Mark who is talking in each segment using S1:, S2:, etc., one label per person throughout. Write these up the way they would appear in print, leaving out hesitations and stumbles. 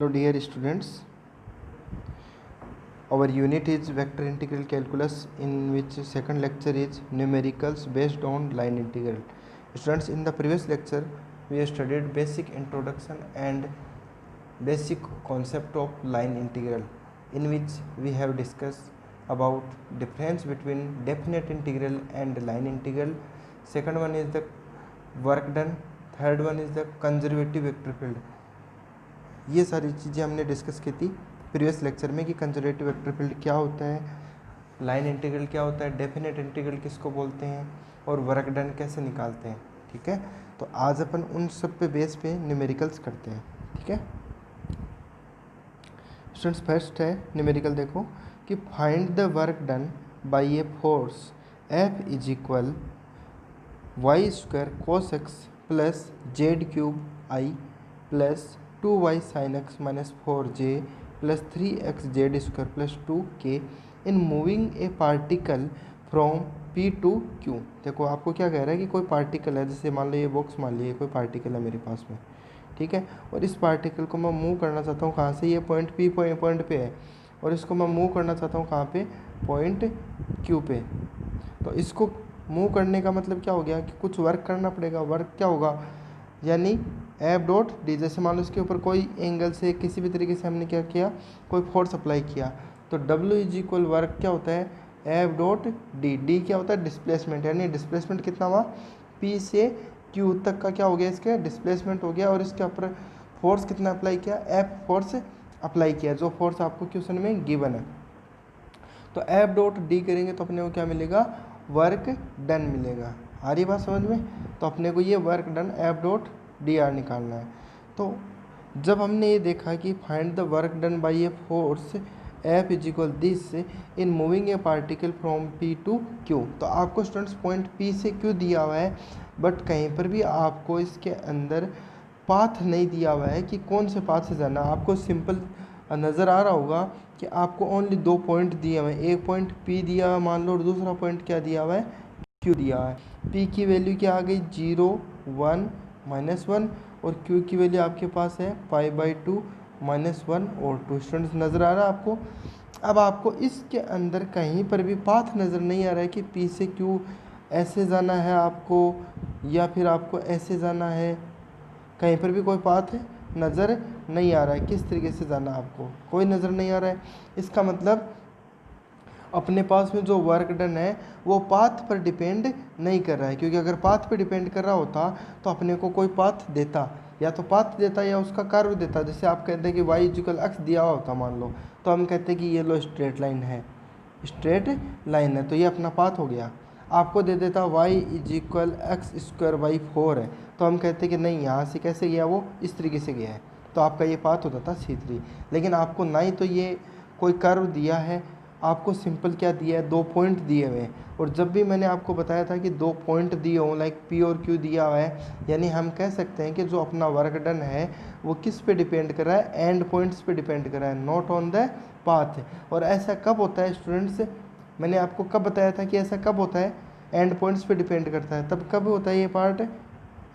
S1: Hello dear students, our unit is vector integral calculus, in which second lecture is numericals based on line integral. Students, in the previous lecture we have studied basic introduction and basic concept of line integral, in which we have discussed about difference between definite integral and line integral. Second one is the work done, third one is the conservative vector field. ये सारी चीज़ें हमने discuss की थी previous lecture में कि conservative vector field क्या होता है, लाइन इंटीग्रल क्या होता है, डेफिनेट इंटीग्रल किसको बोलते हैं और वर्क डन कैसे निकालते हैं। ठीक है, तो आज अपन उन सब पे बेस पे न्यूमेरिकल्स करते हैं। ठीक है स्टूडेंट्स, फर्स्ट है न्यूमेरिकल। देखो कि find the work done by a force f is equal y square cos x plus z cube i plus 2y sin x minus 4j plus 3x z square plus 2k in moving a particle from P to Q। देखो आपको क्या कह रहा है कि कोई particle है, जैसे मान लो ये बॉक्स, मान लीजिए कोई पार्टिकल है मेरे पास में, ठीक है, और इस पार्टिकल को मैं मूव करना चाहता हूँ कहाँ से, ये पॉइंट P पॉइंट पे है और इसको मैं मूव करना चाहता हूँ कहाँ पे, पॉइंट Q पे। तो इसको मूव करने का मतलब क्या हो गया कि कुछ वर्क करना पड़ेगा। वर्क क्या होगा, यानी एफ डॉट डी। जैसे मान लो इसके ऊपर कोई एंगल से किसी भी तरीके से हमने क्या किया, कोई फोर्स अप्लाई किया, तो डब्ल्यू इज इक्वल वर्क क्या होता है, एफ डॉट डी। डी क्या होता है, डिस्प्लेसमेंट, यानी डिस्प्लेसमेंट कितना हुआ, पी से क्यू तक का क्या हो गया, इसके डिस्प्लेसमेंट हो गया, और इसके ऊपर फोर्स कितना अप्लाई किया, एफ फोर्स अप्लाई किया, जो फोर्स आपको क्वेश्चन में गिवन है। तो एफ डॉट डी करेंगे तो अपने को क्या मिलेगा, वर्क डन मिलेगा। आ रही बात समझ में। तो अपने को ये work done f dot d r निकालना है। तो जब हमने ये देखा कि find the work done by a force f is equal this in moving a particle from p to q, तो आपको स्टूडेंट्स पॉइंट पी से क्यू दिया हुआ है, बट कहीं पर भी आपको इसके अंदर पाथ नहीं दिया हुआ है कि कौन से पाथ से जाना। आपको सिंपल नज़र आ रहा होगा कि आपको ओनली दो पॉइंट दिए हुए हैं, एक पॉइंट पी दिया हुआ मान लो, और दूसरा पॉइंट क्या दिया हुआ है, क्यू दिया हुआ है। पी की वैल्यू क्या आ गई, 0 1 -1, और क्यू की वैल्यू आपके पास है π/2 -1 और 2। स्टूडेंट्स नज़र आ रहा है आपको। अब आपको इसके अंदर कहीं पर भी पाथ नज़र नहीं आ रहा है कि पी से क्यू ऐसे जाना है आपको या फिर आपको ऐसे जाना है, कहीं पर भी कोई पाथ नज़र नहीं आ रहा है। किस तरीके से जाना आपको कोई नज़र नहीं आ रहा है। इसका मतलब अपने पास में जो वर्क डन है वो पाथ पर डिपेंड नहीं कर रहा है, क्योंकि अगर पाथ पर डिपेंड कर रहा होता तो अपने को कोई पाथ देता, या तो पाथ देता या उसका कर्व देता। जैसे आप कहते हैं कि वाई इक्वल एक्स दिया हुआ होता मान लो, तो हम कहते हैं कि ये लो स्ट्रेट लाइन है, स्ट्रेट लाइन है, तो ये अपना पाथ हो गया। आपको दे देता y is equal x square by 4 है, तो हम कहते हैं कि नहीं, यहाँ से कैसे गया, वो इस तरीके से गया है, तो आपका ये पाथ होता था C3। लेकिन आपको ना ही तो ये कोई कर्व दिया है, आपको सिंपल क्या दिया है, दो पॉइंट दिए हुए हैं। और जब भी मैंने आपको बताया था कि दो पॉइंट दिए हों, लाइक पी और क्यू दिया हुआ है, यानी हम कह सकते हैं कि जो अपना वर्क डन है वो किस पे डिपेंड कर रहा है, एंड पॉइंट्स पे डिपेंड कर रहा है, नॉट ऑन द पाथ। और ऐसा कब होता है स्टूडेंट्स, मैंने आपको कब बताया था कि ऐसा कब होता है, एंड पॉइंट्स पे डिपेंड करता है। तब कब होता है ये पार्ट,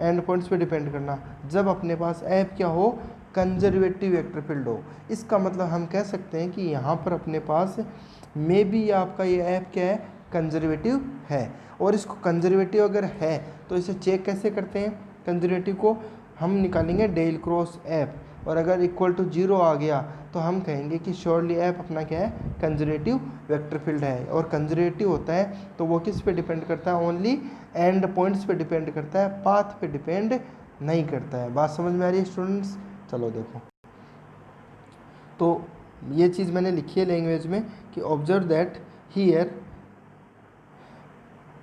S1: एंड पॉइंट्स पे डिपेंड करना, जब अपने पास एफ क्या हो, कंजर्वेटिव वेक्टर फील्ड हो। इसका मतलब हम कह सकते हैं कि यहाँ पर अपने पास मे बी आपका ये ऐप क्या है, कंजर्वेटिव है। और इसको कंजर्वेटिव अगर है तो इसे चेक कैसे करते हैं, कंजर्वेटिव को हम निकालेंगे डेल क्रॉस ऐप, और अगर इक्वल टू 0 आ गया तो हम कहेंगे कि श्योरली ऐप अपना क्या है, कंजर्वेटिव वेक्टर फील्ड है। और कंजर्वेटिव होता है तो वो किस पे डिपेंड करता है, ओनली एंड पॉइंट्स पे डिपेंड करता है, पाथ पे डिपेंड नहीं करता है। बात समझ में आ रही है स्टूडेंट्स। चलो देखो, तो ये चीज़ मैंने लिखी है लैंग्वेज में कि observe that here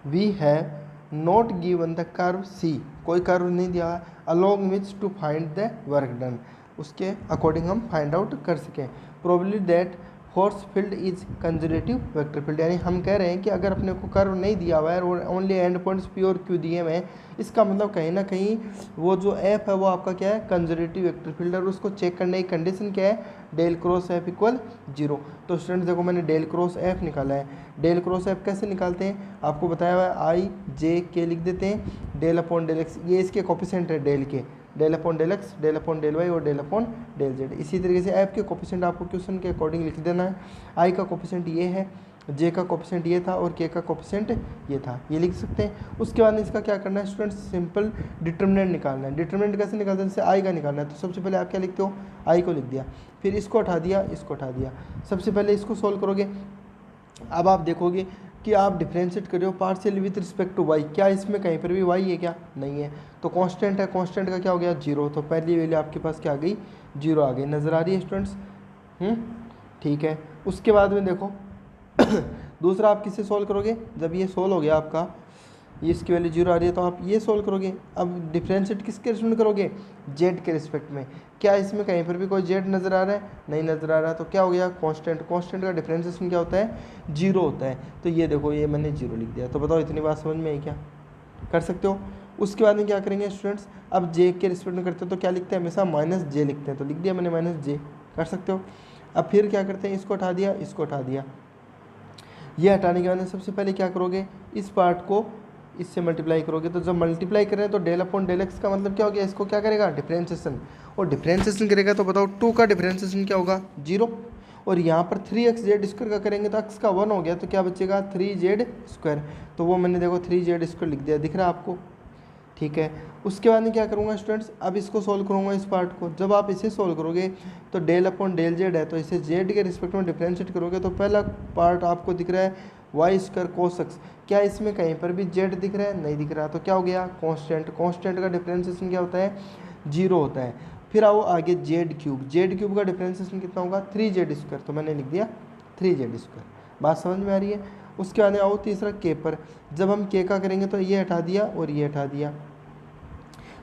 S1: we have not given the curve C, कोई कर्व नहीं दिया, along which to find the work done, उसके अकॉर्डिंग हम फाइंड आउट कर सकें। Probably that force field is conservative vector field, यानी हम कह रहे हैं कि अगर अपने को कर्व नहीं दिया हुआ है और ओनली एंड पॉइंट्स पी और क्यू दिए हुए हैं, इसका मतलब कहीं ना कहीं वो जो एफ है वो आपका क्या है, कंजर्वेटिव वेक्टर फील्ड है। और उसको चेक करने की कंडीशन क्या है, डेल क्रॉस एफ इक्वल 0। तो स्टूडेंट्स देखो, मैंने डेल क्रॉस एफ निकाला है। डेल क्रॉस एफ कैसे निकालते हैं, आपको बताया हुआ है, आई जे के लिख देते हैं, डेल अपॉन डेल एक्स, ये इसके कोफिशिएंट है del k, del upon del x, del upon del y और डेल अपॉन डेल जेड। इसी तरीके से ऐप के कोफिशिएंट आपको क्वेश्चन के अकॉर्डिंग लिख देना है। आई का कोफिशिएंट ये है, जे का कोफिशिएंट ये था और के का कोफिशिएंट ये था, ये लिख सकते हैं। उसके बाद इसका क्या करना है स्टूडेंट्स, सिंपल डिटर्मिनेंट निकालना है। डिटर्मिनेंट कैसे निकालते हैं, जैसे आई का निकालना है तो सबसे पहले आप क्या लिखते हो, आई को लिख दिया, फिर इसको उठा दिया, इसको उठा दिया। सबसे पहले इसको सोल्व करोगे। अब आप देखोगे कि आप डिफ्रेंशिएट कर रहे हो partial with respect to y, क्या इसमें कहीं पर भी वाई है क्या, नहीं है, तो कांस्टेंट है, कांस्टेंट का क्या हो गया, जीरो, तो पहली वैल्यू आपके पास क्या आ गई, जीरो आ गई। नज़र आ रही है स्टूडेंट्स, ठीक है। उसके बाद में देखो दूसरा आप किससे सोल्व करोगे, जब ये सोल्व हो गया आपका, ये इसकी वैल्यू जीरो आ रही है तो आप ये सोल्व करोगे। अब डिफ्रेंशिएट किसके रिस्पेक्ट करोगे, जेड के रिस्पेक्ट में, क्या इसमें कहीं पर भी कोई जेड नज़र आ रहा है, नहीं नज़र आ रहा, तो क्या हो गया, कांस्टेंट, कांस्टेंट का डिफ्रेंशिएशन क्या होता है, जीरो होता है। तो ये देखो ये मैंने जीरो लिख दिया। तो बताओ इतनी बात समझ में आई क्या, कर सकते हो। उसके बाद में क्या करेंगे स्टूडेंट्स, अब जे के रिस्पेक्ट में करते हो तो क्या लिखते हैं, हमेशा माइनस जे लिखते हैं, तो लिख दिया मैंने माइनस जे, कर सकते हो। अब फिर क्या करते हैं, इसको हटा दिया, इसको हटा दिया। ये हटाने के बाद सबसे पहले क्या करोगे, इस पार्ट को इससे मल्टीप्लाई करोगे, तो जब मल्टीप्लाई करें तो डेल अपॉन डेल एक्स का मतलब क्या हो गया, इसको क्या करेगा, डिफरेंशिएशन, और डिफरेंशिएशन करेगा तो बताओ 2 का डिफरेंशिएशन क्या होगा, जीरो, और यहाँ पर 3x(z) स्क्वायर का करेंगे तो x का 1 हो गया, तो क्या बचेगा 3z स्क्वायर, तो वो मैंने देखो 3z स्क्वायर लिख दिया, दिख रहा है आपको, ठीक है। उसके बाद में क्या करूँगा स्टूडेंट्स, अब इसको सोल्व करूँगा इस पार्ट को। जब आप इसे सोल्व करोगे तो डेल अपॉन डेल जेड है, तो इसे जेड के रिस्पेक्ट में डिफरेंशिएट करोगे तो पहला पार्ट आपको दिख रहा है वाई स्क्वायर कोस एक्स, क्या इसमें कहीं पर भी जेड दिख रहा है, नहीं दिख रहा, तो क्या हो गया, कांस्टेंट, कांस्टेंट का डिफरेंशिएशन क्या होता है, जीरो होता है। फिर आओ आगे जेड क्यूब, जेड क्यूब का डिफरेंशिएशन कितना होगा, 3z स्क्वायर, तो मैंने लिख दिया 3z स्क्वायर। बात समझ में आ रही है। उसके बाद आओ तीसरा के पर, जब हम के का करेंगे तो ये हटा दिया और ये हटा दिया।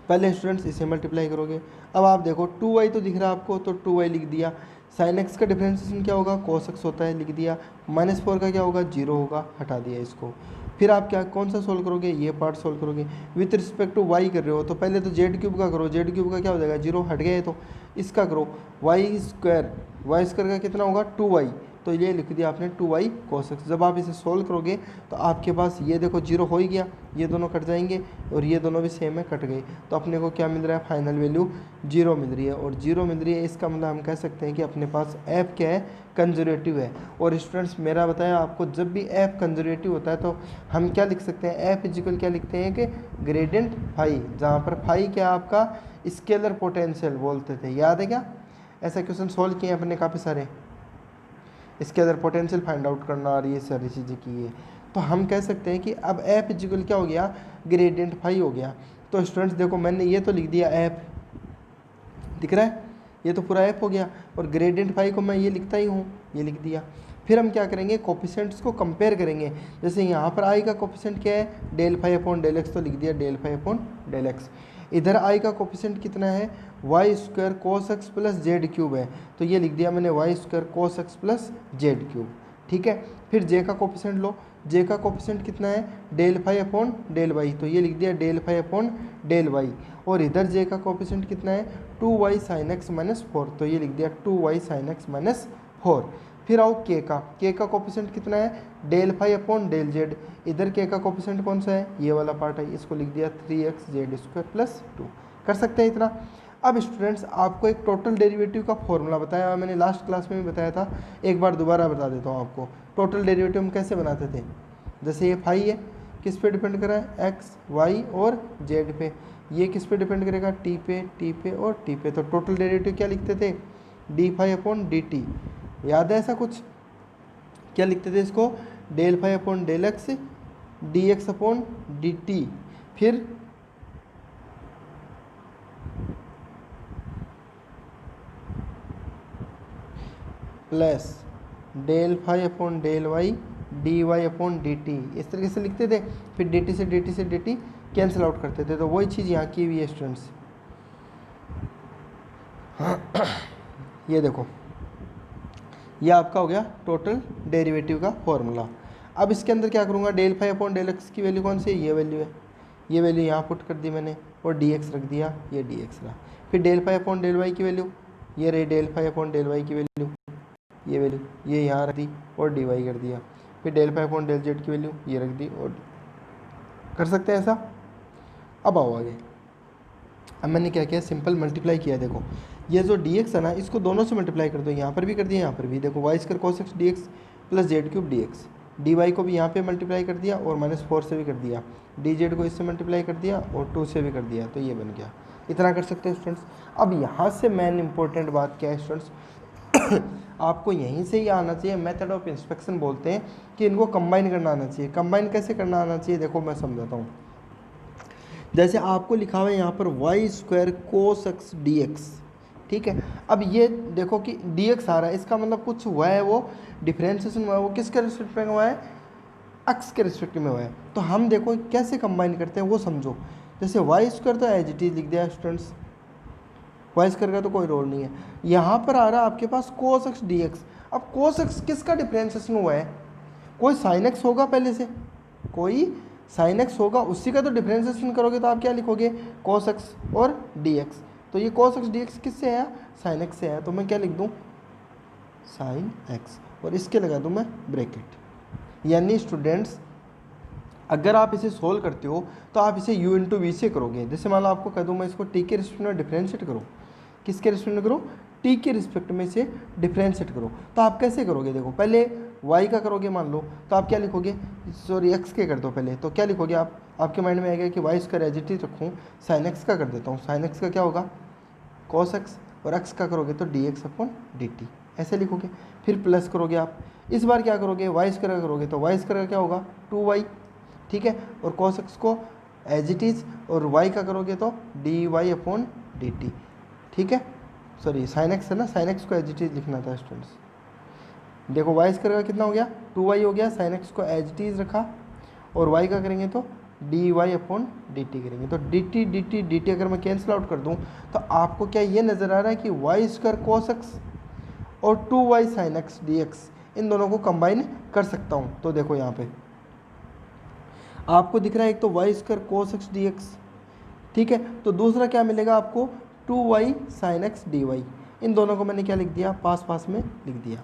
S1: पहले स्टूडेंट्स इसे मल्टीप्लाई करोगे, अब आप देखो 2y तो दिख रहा है आपको, तो 2y लिख दिया। साइन एक्स का डिफरेंशिएशन क्या होगा, cos x होता है, लिख दिया। -4 का क्या होगा, जीरो होगा, हटा दिया इसको। फिर आप क्या कौन सा सोल्व करोगे, ये पार्ट सोल्व करोगे। विथ रिस्पेक्ट टू y कर रहे हो तो पहले तो जेड क्यूब का करो, जेड क्यूब का क्या हो जाएगा, जीरो, हट गया, तो इसका करो वाई स्क्वायर का कितना होगा 2y, तो ये लिख दिया आपने 2y cos x। जब आप इसे सोल्व करोगे तो आपके पास ये देखो जीरो हो ही गया, ये दोनों कट जाएंगे और ये दोनों भी सेम है, कट गए, तो अपने को क्या मिल रहा है, फाइनल वैल्यू जीरो मिल रही है। और जीरो मिल रही है इसका मतलब हम कह सकते हैं कि अपने पास ऐप क्या है, कंजर्वेटिव है। और स्टूडेंट्स मेरा बताया आपको, जब भी ऐप कंजर्वेटिव होता है तो हम क्या लिख सकते हैं, ऐप इजिकल क्या लिखते हैं कि ग्रेडियंट फाई, जहाँ पर फाई क्या आपका स्केलर पोटेंशियल बोलते थे, याद है क्या, ऐसा क्वेश्चन सोल्व किए अपने काफ़ी सारे, इसके अंदर पोटेंशियल फाइंड आउट करना और ये सारी चीज़ें की है। तो हम कह सकते हैं कि अब ऐप इजिकल क्या हो गया, ग्रेडियंट फाई हो गया। तो स्टूडेंट्स देखो मैंने ये तो लिख दिया ऐप, दिख रहा है, ये तो पूरा ऐप हो गया, और ग्रेडियंट फाई को मैं ये लिखता ही हूँ, ये लिख दिया। फिर हम क्या करेंगे, कोफिशिएंट्स को कंपेयर करेंगे। जैसे यहाँ पर आई का कोफिशिएंट क्या है, del phi upon del x, तो लिख दिया del phi upon del x. इधर आई का कोफिशिएंट कितना है, y square cos x plus z cube है, तो ये लिख दिया मैंने y square cos x plus z cube, ठीक है। फिर जे का कोफिशिएंट लो, जे का कोफिशिएंट कितना है, del phi upon del y, तो ये लिख दिया del phi upon del y. और इधर जे का कोफिशिएंट कितना है, 2y साइन एक्स माइनस 4, तो ये लिख दिया 2y साइन एक्स माइनस 4। फिर आओ के का कोफिशिएंट कितना है, del phi upon del z, इधर के का कोफिशिएंट कौन सा है, ये वाला पार्ट है, इसको लिख दिया 3x जेड स्क्वायर प्लस 2। कर सकते हैं इतना। अब स्टूडेंट्स आपको एक टोटल डेरिवेटिव का फॉर्मूला बताया, मैंने लास्ट क्लास में भी बताया था, एक बार दोबारा बता देता हूँ आपको। टोटल डेरिवेटिव हम कैसे बनाते थे, जैसे ये फाई है, किस पे डिपेंड कर रहा है, एक्स वाई और जेड पे, ये किस पे डिपेंड करेगा, टी पे और टी पे। तो टोटल डेरिवेटिव क्या लिखते थे, d phi upon d t, याद है ऐसा कुछ, क्या लिखते थे इसको, del phi upon del x d x upon d t, फिर plus del phi upon del y d y upon d t, इस तरीके से लिखते थे। फिर डी टी से डी टी से डी टी कैंसिल आउट करते थे, तो वही चीज़ यहाँ की हुई है स्टूडेंट्स। ये देखो, ये आपका हो गया टोटल डेरिवेटिव का फॉर्मूला। अब इसके अंदर क्या करूँगा, del phi upon del x की वैल्यू कौन सी है, ये वैल्यू है, ये वैल्यू यहाँ पुट कर दी मैंने, और डी एक्स रख दिया, ये डी एक्स रहा। फिर del phi upon del y की वैल्यू, ये रही del phi upon del y की वैल्यू, ये वैल्यू ये यहाँ रख दी और डी वाई कर दिया। फिर del phi upon del z की वैल्यू ये रख दी, और कर सकते हैं ऐसा। अब आओ आगे, अब मैंने क्या किया, सिंपल मल्टीप्लाई किया। देखो ये जो dx है ना, इसको दोनों से मल्टीप्लाई कर दो, यहाँ पर भी कर दिया, यहाँ पर भी। देखो y square cos x dx plus z cube d x, d y को भी यहाँ पे मल्टीप्लाई कर दिया और -4 से भी कर दिया, डी जेड को इससे मल्टीप्लाई कर दिया और 2 से भी कर दिया, तो ये बन गया। इतना कर सकते हैं स्टूडेंट्स। अब यहाँ से मेन इंपॉर्टेंट बात क्या है स्टूडेंट्स, आपको यहीं से ही आना चाहिए, मेथड ऑफ इंस्पेक्शन बोलते हैं कि इनको कंबाइन करना आना चाहिए। कंबाइन कैसे करना आना चाहिए, देखो मैं समझाता हूँ। जैसे आपको लिखा हुआ है यहाँ पर y square cos x d x, ठीक है। अब ये देखो कि डी एक्स आ रहा है, इसका मतलब कुछ हुआ है, वो डिफ्रेंसिएशन हुआ है, वो किसके रिस्पेक्ट में हुआ है, एक्स के रिस्पेक्ट में हुआ है। तो हम देखो कैसे कंबाइन करते हैं वो समझो। जैसे वाई स्क्वायर तो एज इट इज लिख दिया स्टूडेंट्स, वाई स्क्वायर का तो कोई रोल नहीं है। यहाँ पर आ रहा है आपके पास कोस एक्स डी एक्स। अब कोस एक्स किसका डिफ्रेंसिएशन हुआ है, कोई साइन एक्स होगा पहले से, कोई साइन एक्स होगा, उसी का तो डिफ्रेंसिएशन करोगे तो आप क्या लिखोगे, कोस एक्स और डी एक्स। तो ये कोस एक्स डी एक्स किससे आया, साइन एक्स से आया, तो मैं क्या लिख दूँ, साइन एक्स, और इसके लगा दूँ मैं ब्रैकेट। यानी स्टूडेंट्स अगर आप इसे सोल्व करते हो तो आप इसे u इंटू वी से करोगे। जैसे मान लो आपको कह दूँ मैं इसको t के रिस्पेक्ट में डिफ्रेंशिएट करो, किसके रिस्पेक्ट में करो, t के रिस्पेक्ट में से डिफ्रेंशिएट करो। तो आप कैसे करोगे, देखो पहले y का करोगे मान लो, तो आप क्या लिखोगे, सॉरी x के कर दो पहले, तो क्या लिखोगे आप, आपके माइंड में आएगा कि y square as it is रखूँ, साइन एक्स का कर देता हूँ, साइन एक्स का क्या होगा कॉस एक्स, और x का करोगे तो D x upon d T, ऐसे लिखोगे। फिर प्लस करोगे आप, इस बार क्या करोगे, वाई स्क्वायर का करोगे तो वाई स्क्वायर का क्या होगा 2y, ठीक है, और कॉस एक्स को एज इट इज, और y का करोगे तो d y upon d t, ठीक है। सॉरी साइन एक्स है ना, साइन एक्स को एज इट इज लिखना था स्टूडेंट्स। देखो वाई स्क्वायर का कितना हो गया 2y हो गया, साइन एक्स को एज इट इज रखा, और y का करेंगे तो d y upon d t करेंगे। तो डी टी अगर मैं कैंसिल आउट कर दूँ तो आपको क्या ये नज़र आ रहा है कि वाई स्क्वायर कॉस एक्स और 2y sine x d x, इन दोनों को कंबाइन कर सकता हूँ। तो देखो यहाँ पे आपको दिख रहा है एक तो y square cos x d x, ठीक है, तो दूसरा क्या मिलेगा आपको 2y sine x d y. इन दोनों को मैंने क्या लिख दिया, पास पास में लिख दिया।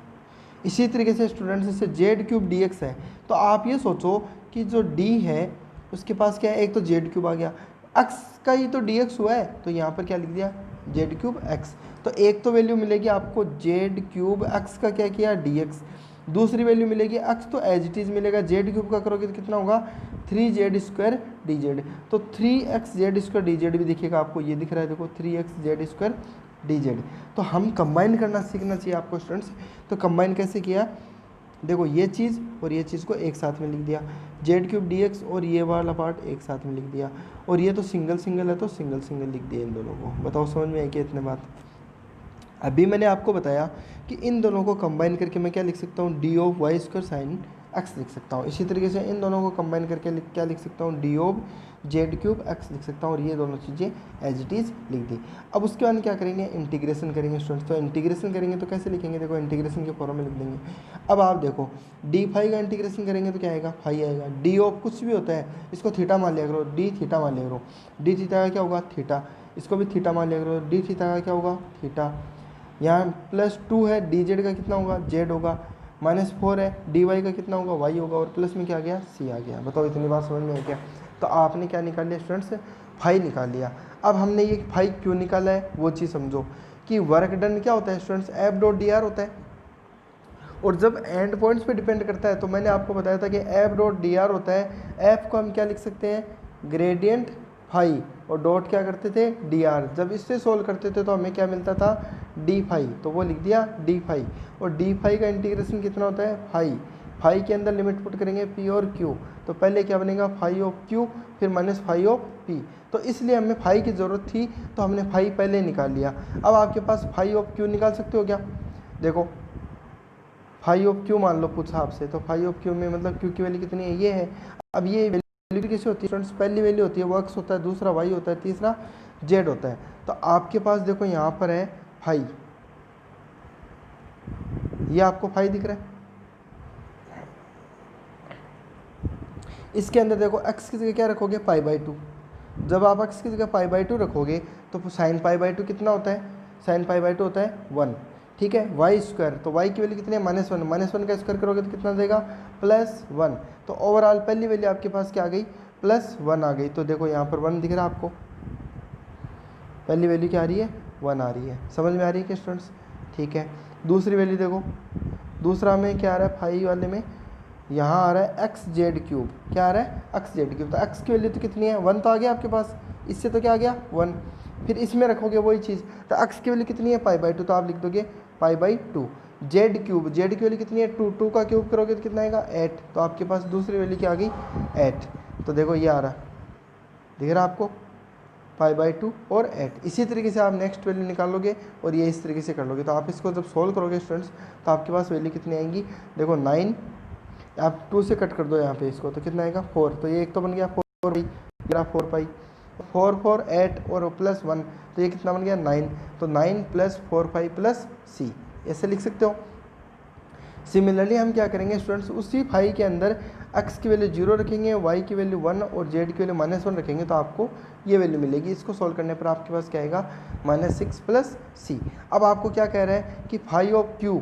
S1: इसी तरीके से स्टूडेंट्स इससे जेड क्यूब डी एक्स है, तो आप ये सोचो कि जो d है उसके पास क्या है, एक तो जेड क्यूब आ गया, x का ही तो डी एक्स हुआ है, तो यहाँ पर क्या लिख दिया जेड क्यूब एक्स। तो एक तो वैल्यू मिलेगी आपको जेड क्यूब एक्स का क्या किया डी एक्स, दूसरी वैल्यू मिलेगी एक्स तो एज इट इज़ मिलेगा, जेड क्यूब का करोगे तो कितना होगा 3z स्क्वायर डी जेड। तो 3x Z square D Z भी दिखेगा आपको, ये दिख रहा है देखो 3x Z square D Z. तो हम कंबाइन करना सीखना चाहिए आपको स्टूडेंट्स। तो कंबाइन कैसे किया, देखो ये चीज़ और ये चीज़ को एक साथ में लिख दिया, जेड क्यूब डी एक्स और ये वाला पार्ट एक साथ में लिख दिया, और ये तो सिंगल सिंगल है तो सिंगल सिंगल लिख दिया इन दोनों को। बताओ समझ में आई क्या इतने बात। अभी मैंने आपको बताया कि इन दोनों को कंबाइन करके मैं क्या लिख सकता हूँ, d of y square sine x लिख सकता हूँ। इसी तरीके से इन दोनों को कंबाइन करके क्या लिख सकता हूँ, d of Z cube x लिख सकता हूँ, और ये दोनों चीज़ें एज इट इज़ लिख दी। अब उसके बाद क्या करेंगे, इंटीग्रेशन करेंगे स्टूडेंट्स। तो इंटीग्रेशन करेंगे तो कैसे लिखेंगे, देखो इंटीग्रेशन के फॉर्म में लिख देंगे। अब आप देखो डी फाई का इंटीग्रेशन करेंगे तो क्या आएगा, फाई आएगा। डी ऑफ कुछ भी होता है इसको थीटा मान लिया करो, डी थीटा मान लिया करो, डी थीटा का क्या होगा थीटा, इसको भी थीटा मान लिया करो, डी थीटा का क्या होगा थीटा। यहाँ +2 है, डी जेड का कितना होगा जेड होगा, -4 है, डी वाई का कितना होगा वाई होगा, और प्लस में क्या आ गया सी आ गया। बताओ इतनी बात समझ में आ गया। तो आपने क्या निकाल लिया स्टूडेंट्स, फाई निकाल लिया। अब हमने ये फाई क्यों निकाला है वो चीज़ समझो कि वर्क डन क्या होता है students, F dot d are होता है, और जब एंड पॉइंट्स पे डिपेंड करता है तो मैंने आपको बताया था कि एफ डॉट डी आर होता है, एफ को हम क्या लिख सकते हैं ग्रेडियंट फाई, और डॉट क्या करते थे डी आर। जब इससे सोल्व करते थे तो हमें क्या मिलता था डी फाई, तो वो लिख दिया डी फाई। और डी फाई का इंटीग्रेशन कितना होता है फाई, फाई के अंदर लिमिट पुट करेंगे पी और क्यू, तो पहले क्या बनेगा फाई ऑफ क्यू फिर -फाई ऑफ पी। तो इसलिए हमें फाई की ज़रूरत थी तो हमने फाई पहले निकाल लिया। अब आपके पास फाई ऑफ क्यू निकाल सकते हो क्या, देखो फाई ऑफ क्यू मान लो पूछा आपसे, तो फाई ऑफ क्यू में मतलब क्यू की वैल्यू कितनी है ये है। अब ये वैल्यू कैसे होती है स्टूडेंट्स, पहली वैल्यू होती है वो एक्स होता है, दूसरा वाई होता है, तीसरा जेड होता है। तो आपके पास देखो यहाँ पर है फाई, ये आपको फाई दिख रहा है, इसके अंदर देखो एक्स की जगह क्या रखोगे π/2। जब आप एक्स की जगह π/2 रखोगे तो साइन π/2 कितना होता है, साइन π/2 होता है 1, ठीक है। वाई स्क्वायर, तो वाई की वैल्यू कितनी है -1, -1 का स्क्वायर करोगे तो कितना देगा +1। तो ओवरऑल पहली वैल्यू आपके पास क्या आ गई +1 आ गई। तो देखो यहाँ पर 1 दिख रहा है आपको, पहली वैल्यू क्या आ रही है, 1 आ रही है। समझ में आ रही है कि स्टूडेंट्स? ठीक है, दूसरी वैल्यू देखो, दूसरा में क्या आ रहा है, फाइव वाले में यहाँ आ रहा है एक्स जेड क्यूब। क्या आ रहा है, एक्स जेड क्यूब। तो एक्स की वैल्यू तो कितनी है, 1 तो आ गया आपके पास, इससे तो क्या आ गया 1। फिर इसमें रखोगे वही चीज़, तो एक्स की वैल्यू कितनी है, π/2, तो आप लिख दोगे π/2। जेड क्यूब, जेड की वैल्यू कितनी है 2, 2 का क्यूब करोगे तो कितना आएगा 8, तो आपके पास दूसरी वैल्यू क्या आ गई 8। तो देखो ये आ रहा, दिख रहा आपको, π/2 और 8। इसी तरीके से आप नेक्स्ट वैल्यू निकालोगे और ये इस तरीके से कर लोगे। तो आप इसको जब सोल्व करोगे स्टूडेंट्स, तो आपके पास वैल्यू कितनी आएंगी, देखो 9, आप 2 से कट कर दो यहाँ पे इसको, तो कितना आएगा 4। तो ये एक तो बन गया 4 पाई, 4 4 4 8 और प्लस 1, तो ये कितना बन गया 9। तो 9 + 4 5 + c, ऐसे लिख सकते हो। सिमिलरली हम क्या करेंगे स्टूडेंट्स, उसी फाई के अंदर x की वैल्यू 0 रखेंगे, y की वैल्यू 1 और z की वैल्यू -1 रखेंगे, तो आपको ये वैल्यू मिलेगी। इसको सोल्व करने पर आपके पास क्या आएगा, -6 + c। अब आपको क्या कह रहा है कि फाई ऑफ q,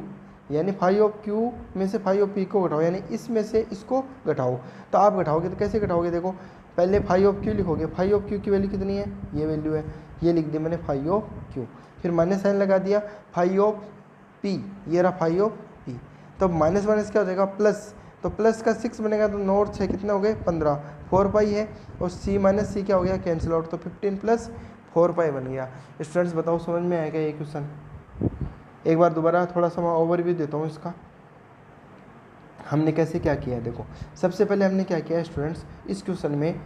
S1: यानी फाई ऑफ q में से फाई ऑफ p को घटाओ, यानी इसमें से इसको घटाओ। तो आप घटाओगे तो कैसे घटाओगे, देखो पहले फाई ऑफ q लिखोगे, फाई ऑफ q की वैल्यू कितनी है, ये वैल्यू है, ये लिख दी मैंने फाई ऑफ q, फिर माइनस साइन लगा दिया, फाई ऑफ p, ये रहा फाई ऑफ p। तो -1 क्या हो जाएगा प्लस, तो प्लस का 6 बनेगा, तो 9 और 6 कितने हो गए 15, 4 पाई है, और c - c क्या हो गया कैंसिल आउट, तो 15 + 4 पाई बन गया। स्टूडेंट्स बताओ समझ में आएगा ये क्वेश्चन? एक बार दोबारा थोड़ा सा मैं ओवरव्यू देता हूँ इसका, हमने कैसे क्या किया है। देखो सबसे पहले हमने क्या किया स्टूडेंट्स, इस क्वेश्चन में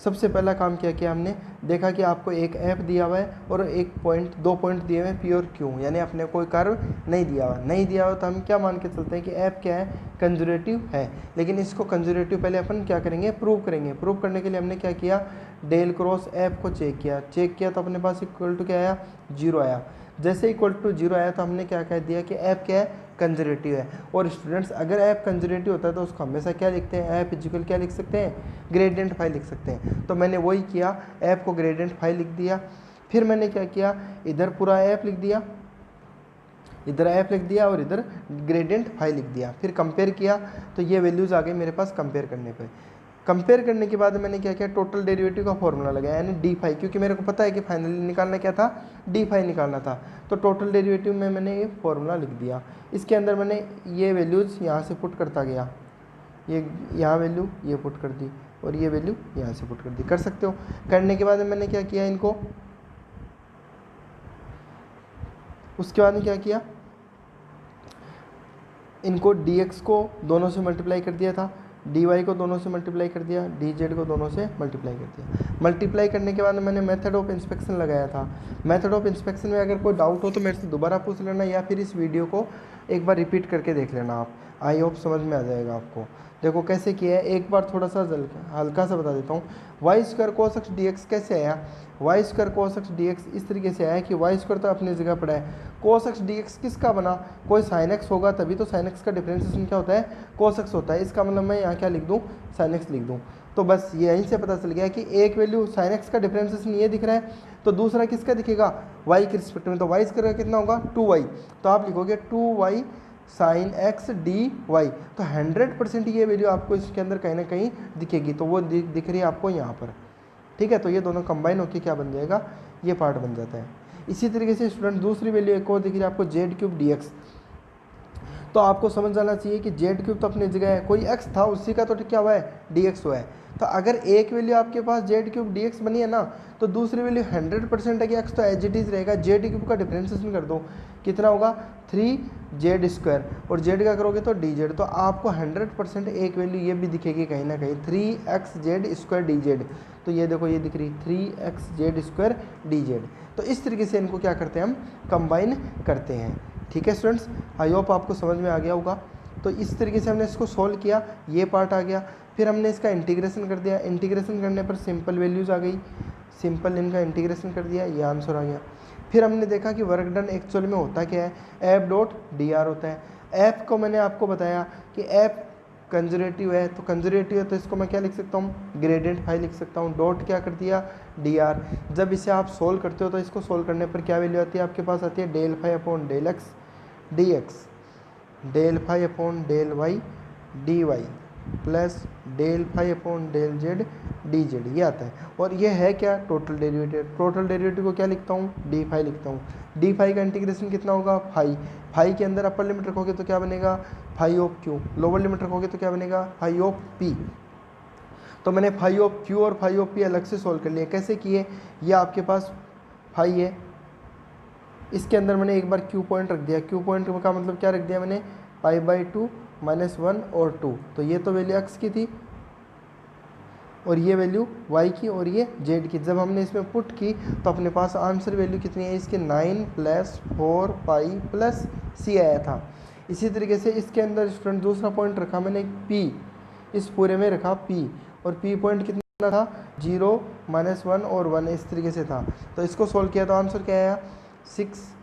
S1: सबसे पहला काम क्या किया हमने, देखा कि आपको एक ऐप दिया हुआ है और एक पॉइंट, 2 पॉइंट दिए हुए हैं पी और क्यू, यानी अपने कोई कर्व नहीं दिया हुआ, तो हम क्या मान के चलते हैं कि ऐप क्या है, कंजर्वेटिव है। लेकिन इसको कंजर्वेटिव पहले अपन क्या करेंगे, प्रूव करेंगे। प्रूव करने के लिए हमने क्या किया, डेल क्रॉस ऐप को चेक किया तो अपने पास इक्वल टू क्या आया, 0 आया। जैसे इक्वल टू 0 आया तो हमने क्या कह दिया कि ऐप क्या है, कंजर्वेटिव है। और स्टूडेंट्स अगर ऐप कंजर्वेटिव होता है तो उसको हमेशा क्या लिखते हैं, ऐप इक्वल क्या लिख सकते हैं, ग्रेडियंट फाई लिख सकते हैं। तो मैंने वही किया, ऐप को ग्रेडियंट फाई लिख दिया। फिर मैंने क्या किया, इधर पूरा ऐप लिख दिया, इधर ऐप लिख दिया और इधर ग्रेडियंट फाई लिख दिया। फिर कंपेयर किया तो ये वैल्यूज़ आ गई मेरे पास कंपेयर करने पर। कंपेयर करने के बाद मैंने क्या किया, टोटल डेरिवेटिव का फॉर्मूला लगाया, यानी डी फाई, क्योंकि मेरे को पता है कि फाइनली निकालना क्या था, डी फाई निकालना था। तो टोटल डेरिवेटिव में मैंने ये फॉर्मूला लिख दिया। इसके अंदर मैंने ये वैल्यूज़ यहाँ से पुट करता गया, ये यहाँ वैल्यू ये पुट कर दी और ये वैल्यू यहाँ से पुट कर दी, कर सकते हो। करने के बाद मैंने क्या किया, इनको उसके बाद में क्या किया, इनको dx को दोनों से मल्टीप्लाई कर दिया था, dy को दोनों से मल्टीप्लाई कर दिया, dz को दोनों से मल्टीप्लाई कर दिया। मल्टीप्लाई करने के बाद मैंने मेथड ऑफ इंस्पेक्शन लगाया था। मेथड ऑफ इंस्पेक्शन में अगर कोई डाउट हो तो मेरे से दोबारा पूछ लेना, या फिर इस वीडियो को एक बार रिपीट करके देख लेना आप, आई होप समझ में आ जाएगा आपको। देखो कैसे किया है, एक बार थोड़ा सा हल्का सा बता देता हूँ। y² cos x dx कैसे आया, y² cos x dx इस तरीके से आया कि y² तो अपनी जगह पड़ा है, cos x dx किसका बना, कोई sin x होगा तभी तो sin x का डिफरेंशिएशन क्या होता है, cos x होता है। इसका मतलब मैं यहाँ क्या लिख दूँ, sin x लिख दूँ। तो बस यहीं से पता चल गया कि एक वैल्यू sin x का डिफरेंशिएशन ये दिख रहा है, तो दूसरा किसका दिखेगा, y के रिस्पेक्ट में। तो y² कितना होगा 2y, तो आप लिखोगे 2y sin x dy। तो 100% ये वैल्यू आपको इसके अंदर कहीं ना कहीं दिखेगी, तो वो दिख रही है आपको यहाँ पर, ठीक है। तो ये दोनों कंबाइन होकर क्या बन जाएगा, ये पार्ट बन जाता है। इसी तरीके से स्टूडेंट दूसरी वैल्यू एक और दिख रही है आपको, z³ dx। तो आपको समझ जाना चाहिए कि z³ तो अपनी जगह है, कोई x था उसी का तो क्या हुआ है, dx हुआ है। तो अगर एक वैल्यू आपके पास z³ dx बनी है ना, तो दूसरी वैल्यू 100% है कि x तो एज इट इज़ रहेगा, z³ का डिफरेंशिएशन कर दो, कितना होगा 3z², और z का करोगे तो dz। तो आपको 100% एक वैल्यू ये भी दिखेगी कहीं ना कहीं, 3xz² dz। तो ये देखो ये दिख रही 3xz² dz। तो इस तरीके से इनको क्या करते हैं, हम कंबाइन करते हैं, ठीक है स्टूडेंट्स। आई होप आपको समझ में आ गया होगा। तो इस तरीके से हमने इसको सोल्व किया, ये पार्ट आ गया। फिर हमने इसका इंटीग्रेशन कर दिया, इंटीग्रेशन करने पर सिंपल वैल्यूज़ आ गई, सिंपल इनका इंटीग्रेशन कर दिया, ये आंसर आ गया। फिर हमने देखा कि वर्क डन एक्चुअल में होता क्या है, F.dr होता है। ऐप को मैंने आपको बताया कि ऐप कंजर्वेटिव है, तो कंजर्वेटिव है तो इसको मैं क्या लिख सकता हूँ, ग्रेडियंट फाई लिख सकता हूँ। डॉट क्या कर दिया, dr। जब इसे आप सोल्व करते हो तो इसको सोल्व करने पर क्या वैल्यू आती है, आपके पास आती है del phi upon del x dx, del phi upon del y dy, plus del phi upon del z d z, ये आता है। और ये है क्या, टोटल डेरिवेटिव। टोटल डेरिवेटिव को क्या लिखता हूँ, डी फाई लिखता हूँ। डी फाई का इंटीग्रेशन कितना होगा, फाई। फाई के अंदर अपर लिमिट रखोगे तो क्या बनेगा, phi of q. Lower limit रखोगे तो क्या बनेगा, फाई ऑफ पी। तो मैंने फाई ऑफ क्यू और फाई ऑफ पी अलग से सोल्व कर लिया। कैसे किए, ये आपके पास फाई है, इसके अंदर मैंने एक बार क्यू पॉइंट रख दिया। क्यू पॉइंट का मतलब क्या रख दिया मैंने, पाई बाई 2 -1 और 2। तो ये तो वैल्यू एक्स की थी और ये वैल्यू y की और ये z की। जब हमने इसमें पुट की तो अपने पास आंसर वैल्यू कितनी है इसके, 9 + 4 पाई प्लस c आया था। इसी तरीके से इसके अंदर स्टूडेंट दूसरा पॉइंट रखा मैंने p, इस पूरे में रखा p, और p पॉइंट कितना था, 0 -1 और 1, इस तरीके से था। तो इसको सोल्व किया तो आंसर क्या आया, 6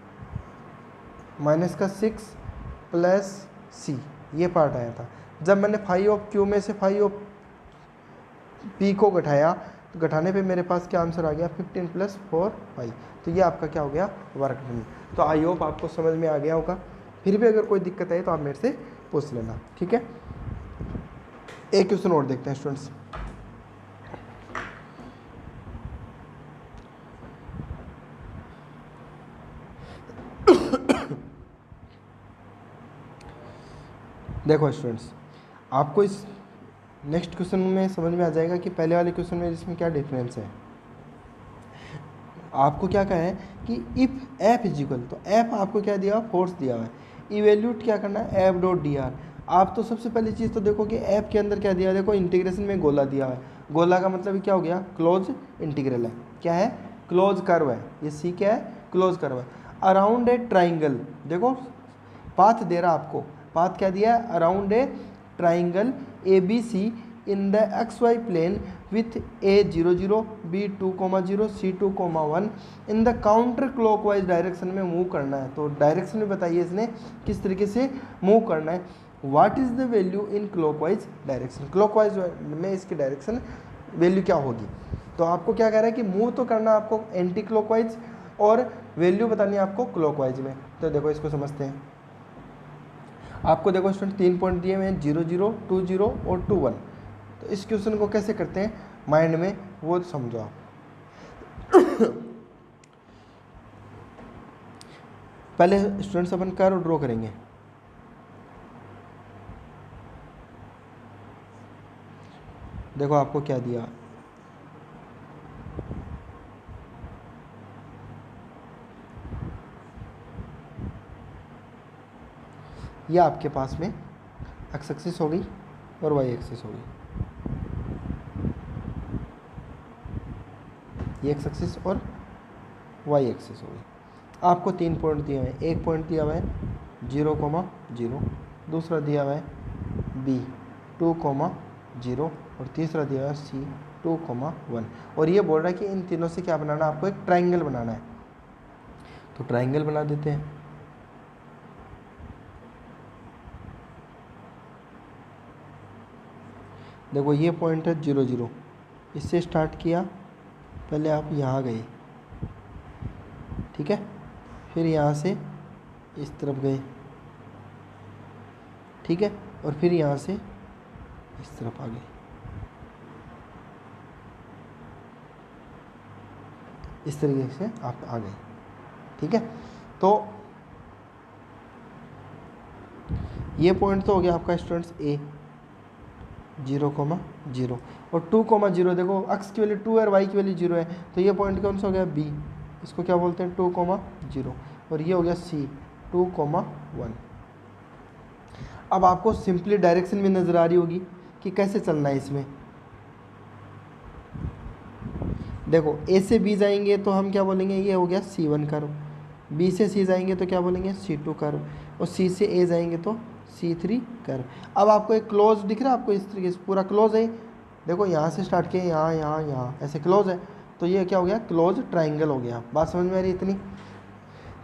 S1: -6 प्लस c, ये पार्ट आया था। जब मैंने फाई ऑफ क्यू में से फाई ऑफ पी को घटाया तो घटाने पे मेरे पास क्या आंसर आ गया, 15 + 4 पाई। तो ये आपका क्या हो गया, वर्क डन। तो आई होप आपको समझ में आ गया होगा। फिर भी अगर कोई दिक्कत है तो आप मेरे से पूछ लेना, ठीक है। एक क्वेश्चन और देखते हैं स्टूडेंट्स। देखो स्टूडेंट्स, आपको इस नेक्स्ट क्वेश्चन में समझ में आ जाएगा कि पहले वाले क्वेश्चन में इसमें क्या डिफरेंस है। आपको क्या कहा है कि इफ़ एफ इज इक्वल, तो एफ आपको क्या दिया, फोर्स दिया हुआ है। इवेल्यूट क्या करना है, एफ डॉट डी आर। आप तो सबसे पहली चीज़ तो देखो कि एफ के अंदर क्या दिया है, देखो इंटीग्रेशन में गोला दिया हुआ है। गोला का मतलब क्या हो गया, क्लोज इंटीग्रल है। क्या है, क्लोज कर्व है। ये सी क्या है, क्लोज कर्व है। अराउंड ए ट्राइंगल, देखो पाथ दे रहा आपको, पाथ क्या दिया है, around a triangle ABC in the XY plane with A 0 0 B 2 0 C 2 1 in the counter clockwise direction में मूव करना है। तो डायरेक्शन में बताइए इसने किस तरीके से मूव करना है। What is the value in clockwise direction, clockwise में इसकी डायरेक्शन वैल्यू क्या होगी। तो आपको क्या कह रहा है कि मूव तो करना आपको एंटी क्लॉकवाइज और वैल्यू बतानी है आपको क्लॉकवाइज में। तो देखो इसको समझते हैं। आपको देखो स्टूडेंट 3 पॉइंट दिए हुए हैं, 0 0 2 0 और 2 1। तो इस क्वेश्चन को कैसे करते हैं माइंड में, वो समझो आप। पहले स्टूडेंट्स अपन कर्व ड्रॉ करेंगे। देखो आपको क्या दिया, ये आपके पास में एक्स एक्सिस हो गई और वाई एक्सिस हो गई। ये एक्स एक्सिस और वाई एक्सिस हो गई। आपको 3 पॉइंट दिए हुए हैं। एक पॉइंट दिया हुआ है 0, 0, दूसरा दिया हुआ है B 2, 0 और तीसरा दिया हुआ है C 2, 1। और ये बोल रहा है कि इन तीनों से क्या बनाना है, आपको एक ट्राइंगल बनाना है। तो ट्राइंगल बना देते हैं। देखो ये पॉइंट है 0 0, इससे स्टार्ट किया, पहले आप यहाँ गए, ठीक है, फिर यहाँ से इस तरफ गए, ठीक है, और फिर यहाँ से इस तरफ आ गए। इस तरीके से आप आ गए, ठीक है। तो ये पॉइंट तो हो गया आपका स्टूडेंट्स A 0, 0 और 2, 0। देखो x की वैल्यू 2 है और y की वैल्यू 0 है, तो ये पॉइंट कौन सा हो गया B, इसको क्या बोलते हैं 2, 0, और ये हो गया C 2, 1। अब आपको सिंपली डायरेक्शन भी नज़र आ रही होगी कि कैसे चलना है इसमें। देखो A से B जाएंगे तो हम क्या बोलेंगे, ये हो गया C1 कर्व। B से C जाएंगे तो क्या बोलेंगे, C2 कर्व। और C से A जाएंगे तो C3 कर्व। अब आपको एक क्लोज दिख रहा है, आपको इस तरीके से पूरा क्लोज है। देखो यहाँ से स्टार्ट किया, यहाँ यहाँ यहाँ ऐसे क्लोज है, तो ये क्या हो गया, क्लोज ट्राइंगल हो गया। बात समझ में आ रही इतनी।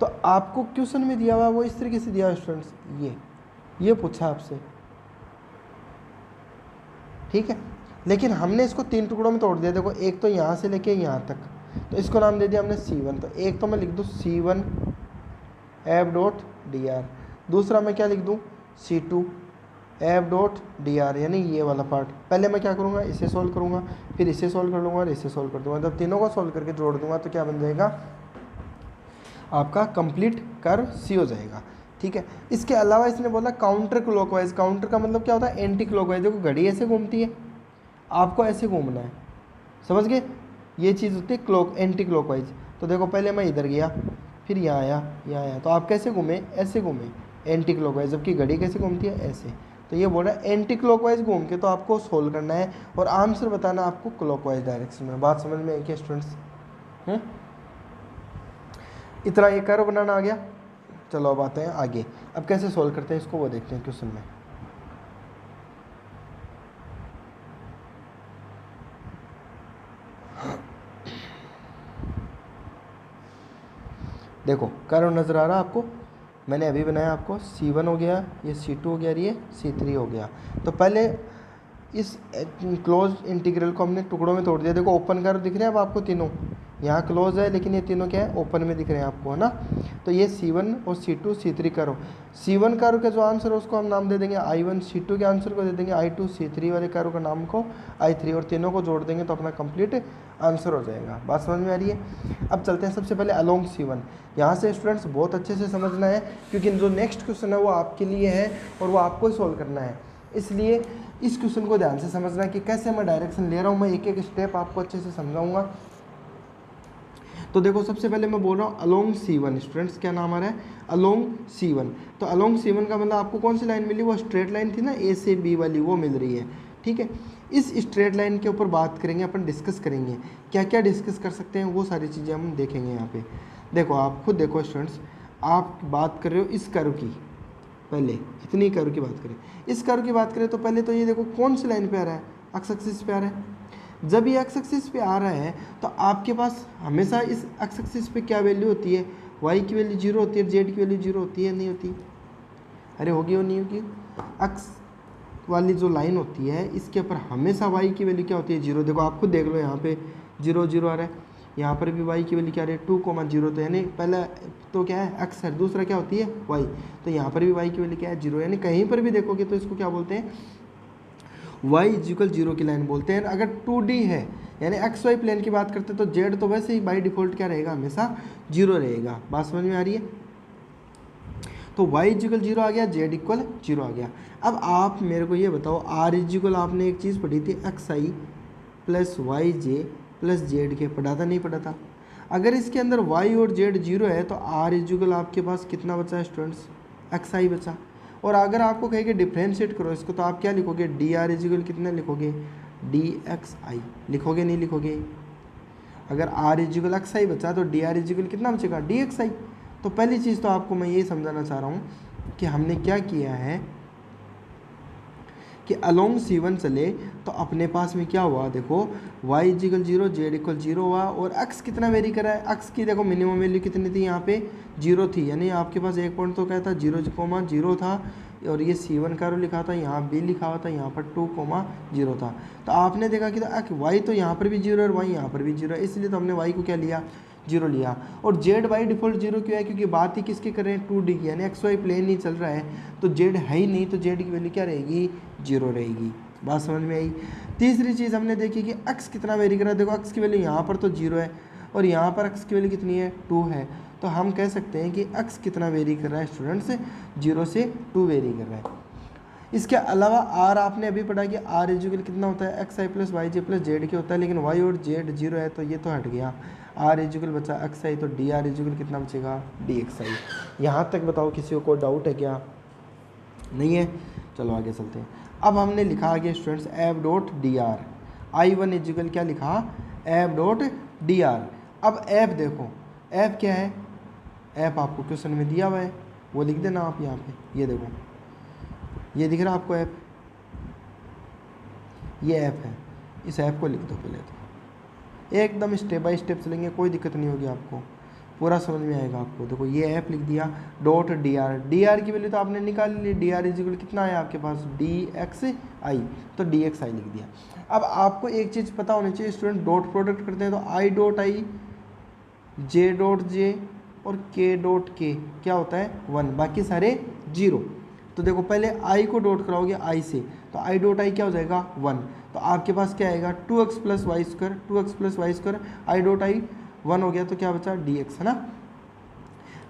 S1: तो आपको क्वेश्चन में दिया हुआ वो इस तरीके से दिया स्टूडेंट्स, ये पूछा आपसे, ठीक है। लेकिन हमने इसको 3 टुकड़ों में तोड़ दिया। देखो एक तो यहाँ से लेके यहाँ तक, तो इसको नाम दे दिया हमने C1। तो एक तो मैं लिख दूँ C1 F डॉट DR, दूसरा मैं क्या लिख दूँ C2 F dot d are, यानी ये वाला पार्ट। पहले मैं क्या करूँगा, इसे सॉल्व करूँगा, फिर इसे सॉल्व कर लूँगा और इसे सॉल्व कर दूँगा। जब तीनों को सॉल्व करके जोड़ दूँगा तो क्या बन जाएगा, आपका कंप्लीट कर्व सी हो जाएगा। ठीक है, इसके अलावा इसने बोला काउंटर क्लॉकवाइज। काउंटर का मतलब क्या होता है, एंटी क्लॉकवाइज। देखो घड़ी ऐसे घूमती है, आपको ऐसे घूमना है, समझ गए। ये चीज़ होती है क्लॉक, एंटी क्लॉकवाइज। तो देखो पहले मैं इधर गया, फिर यहाँ आया, यहाँ आया, तो आप कैसे घूमे, ऐसे घूमे एंटी क्लॉकवाइज, जबकि घड़ी कैसे घूमती है, ऐसे। तो ये बोल रहा है एंटी क्लॉकवाइज घूम के तो आपको सोल्व करना है और आंसर बताना आपको क्लॉकवाइज डायरेक्शन में। बात समझ में आई क्या स्टूडेंट्स? इतना ये कर्व बनाना आ गया। चलो अब आते हैं आगे, अब कैसे सोल्व करते हैं इसको वो देखते हैं क्वेश्चन में। देखो कर्व नज़र आ रहा है आपको, मैंने अभी बनाया आपको, C1 हो गया, ये C2 हो गया, ये C3 हो गया। तो पहले इस क्लोज इंटीग्रल को हमने टुकड़ों में तोड़ दिया। देखो ओपन कर्व दिख रहे हैं अब आपको तीनों, यहाँ क्लोज है लेकिन ये तीनों क्या है, ओपन में दिख रहे हैं आपको, है ना। तो ये C1 और C2 C3 curve. C1 curve का जो आंसर है उसको हम नाम दे देंगे I1, C2 के आंसर को दे देंगे I2, C3 वाले कर्व का नाम को I3, और तीनों को जोड़ देंगे तो अपना कंप्लीट आंसर हो जाएगा। बात समझ में आ रही है? अब चलते हैं सबसे पहले अलोंग C1। यहाँ से स्टूडेंट्स बहुत अच्छे से समझना है, क्योंकि जो नेक्स्ट क्वेश्चन है वो आपके लिए है और वो आपको ही सोल्व करना है। इसलिए इस क्वेश्चन को ध्यान से समझना कि कैसे मैं डायरेक्शन ले रहा हूँ, मैं एक एक स्टेप आपको अच्छे से समझाऊंगा। तो देखो सबसे पहले मैं बोल रहा हूँ अलोंग C1। स्टूडेंट्स क्या नाम आ रहा है, अलोंग C1। तो अलोंग C1 का मतलब आपको कौन सी लाइन मिली, वो स्ट्रेट लाइन थी ना A से B वाली, वो मिल रही है। ठीक है, इस स्ट्रेट लाइन के ऊपर बात करेंगे अपन, डिस्कस करेंगे क्या क्या डिस्कस कर सकते हैं, वो सारी चीज़ें हम देखेंगे यहाँ पे। देखो आप खुद देखो स्टूडेंट्स, आप बात कर रहे हो इस कर्व की, पहले इतनी कर्व की बात करें, इस कर्व की बात करें तो पहले तो ये देखो कौन सी लाइन पे आ रहा है, एक्स एक्सिस पे आ रहा है। जब ये एक्स एक्सिस पे आ रहा है तो आपके पास हमेशा इस एक्स एक्सिस पे क्या वैल्यू होती है, वाई की वैल्यू 0 होती है, जेड की वैल्यू 0 होती है, नहीं होती? अरे होगी और नहीं होगी? एक्स वाली जो लाइन होती है इसके ऊपर हमेशा वाई की वैल्यू क्या होती है, 0। देखो आप खुद देख लो, यहाँ पे 0 0 आ रहा है, यहाँ पर भी y की वैल्यू क्या आ रही है, 2,0। तो यानी पहला तो क्या है x है, दूसरा क्या होती है y। तो यहाँ पर भी y की वैल्यू क्या है, 0। यानी कहीं पर भी देखोगे तो इसको क्या बोलते हैं, y इक्वल 0 की लाइन बोलते हैं। अगर 2D है यानी XY प्लेन की बात करते हैं तो z तो वैसे ही बाई डिफ़ॉल्ट क्या रहेगा, हमेशा 0 रहेगा। बात समझ में आ रही है? तो y इक्वल 0 आ गया, z इक्वल 0 आ गया। अब आप मेरे को ये बताओ, r इक्वल आपने एक चीज़ पढ़ी थी XI plus YJ plus Z के, पढ़ा था नहीं पढ़ा था? अगर इसके अंदर y और z 0 है तो r इक्वल आपके पास कितना बचा है स्टूडेंट्स, XI बचा। और अगर आपको कहेंगे डिफ्रेंशिएट करो इसको तो आप क्या लिखोगे, डी आर इक्वल कितना लिखोगे, DXI लिखोगे, नहीं लिखोगे? अगर r इक्वल XI बचा तो डी आर इक्वल कितना बचेगा, DXI। तो पहली चीज़ तो आपको मैं ये समझाना चाह रहा हूँ कि हमने क्या किया है कि अलोंग C1 चले तो अपने पास में क्या हुआ, देखो y इक्वल 0, z इक्वल 0 हुआ, और x कितना वेरी कर रहा है, x की देखो मिनिमम वैल्यू कितनी थी, यहाँ पे 0 थी, यानी आपके पास एक पॉइंट तो क्या था, 0,0 था, और ये C1 का लिखा था, यहाँ b लिखा हुआ था, यहाँ पर 2,0 था। तो आपने देखा कि y तो यहाँ पर भी 0 है और y यहाँ पर भी 0 है, इसलिए तो हमने y को क्या लिया, 0 लिया। और z बाई डिफ़ॉल्ट 0 क्यों है, क्योंकि बात ही किसकी कर रहे हैं, 2D की, यानी XY प्लेन नहीं चल रहा है, तो z है ही नहीं, तो z की वैल्यू क्या रहेगी, 0 रहेगी। बात समझ में आई? तीसरी चीज़ हमने देखी कि x कितना वेरी कर रहा है, देखो x की वैल्यू यहाँ पर तो 0 है और यहाँ पर x की वैल्यू कितनी है, 2 है। तो हम कह सकते हैं कि x कितना वेरी कर रहा है स्टूडेंट्स, 0 से 2 वेरी कर रहा है। इसके अलावा r आपने अभी पढ़ा कि r इक्वल कितना होता है, XI plus YJ plus Z के होता है, लेकिन y और z 0 है तो ये तो हट गया, r इक्वल बचा XI, तो डी आर इक्वल कितना बचेगा, DXI। यहाँ तक बताओ किसी को डाउट है क्या, नहीं है? चलो आगे चलते हैं। अब हमने लिखा आगे students F dot d are, I1 equal क्या लिखा, एफ डॉट डी आर। अब एफ देखो, एफ क्या है, एफ आपको क्वेश्चन में दिया हुआ है, वो लिख देना आप यहाँ पे, ये देखो ये दिख रहा है आपको ऐप, ये ऐप है, इस ऐप को लिख दो पहले तो, एकदम स्टेप बाय स्टेप चलेंगे, कोई दिक्कत नहीं होगी आपको, पूरा समझ में आएगा आपको। देखो ये ऐप लिख दिया, डॉट डी आर की वैल्यू तो आपने निकाल ली, डी आर इक्वल कितना है आपके पास, DXI, तो DXI लिख दिया। अब आपको एक चीज़ पता होनी चाहिए स्टूडेंट, डॉट प्रोडक्ट करते हैं तो I dot I, J dot J और K डॉट K क्या होता है, 1, बाकी सारे 0। तो देखो पहले आई को डॉट कराओगे आई से, तो आई डॉट आई क्या हो जाएगा 1, तो आपके पास क्या आएगा 2x plus y square, 2x plus y square, i dot i 1 हो गया, तो क्या बचा dx, है ना।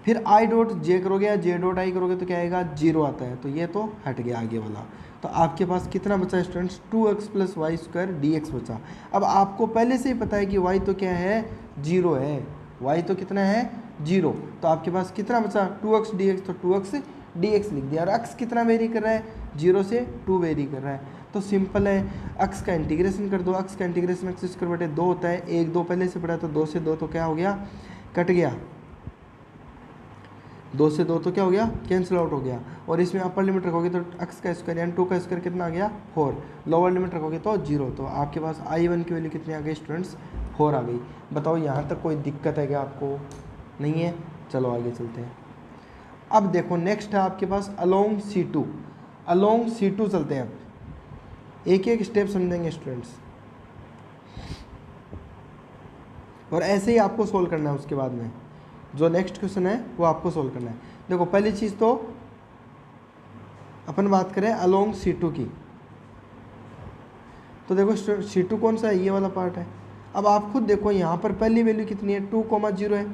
S1: फिर आई डॉट जे करोगे या जे डॉट आई करोगे तो क्या आएगा 0 आता है, तो ये तो हट गया आगे वाला। तो आपके पास कितना बचा students 2x plus y square dx बचा। अब आपको पहले से ही पता है कि y तो क्या है 0 है, y तो कितना है 0, तो आपके पास कितना बचा 2x dx, तो 2x dx लिख दिया। और x कितना वेरी कर रहा है 0 से 2 वेरी कर रहा है, तो सिंपल है x का इंटीग्रेशन कर दो, x का इंटीग्रेशन x स्क्वायर बटे 2 होता है, 1 2 पहले से पढ़ा, तो 2 से 2 तो क्या हो गया कट गया, 2 से 2 तो क्या हो गया कैंसिल आउट हो गया। और इसमें अपर लिमिट रखोगे तो x का स्क्वायर यानी 2 का स्क्वायर कितना आ गया 4, लोअर लिमिट रखोगे तो 0, तो आपके पास I1 की वैल्यू कितनी आ गई स्टूडेंट्स 4 आ गई। बताओ यहाँ तक कोई दिक्कत है क्या आपको, नहीं है। चलो आगे चलते हैं। अब देखो नेक्स्ट है आपके पास अलोंग C2, अलोंग C2 चलते हैं। अब एक एक स्टेप समझेंगे स्टूडेंट्स, और ऐसे ही आपको सोल्व करना है। उसके बाद में जो नेक्स्ट क्वेश्चन है वो आपको सोल्व करना है। देखो पहली चीज़ तो अपन बात करें अलोंग C2 की, तो देखो C2 कौन सा है, ये वाला पार्ट है। अब आप खुद देखो यहाँ पर पहली वैल्यू कितनी है 2,0 है,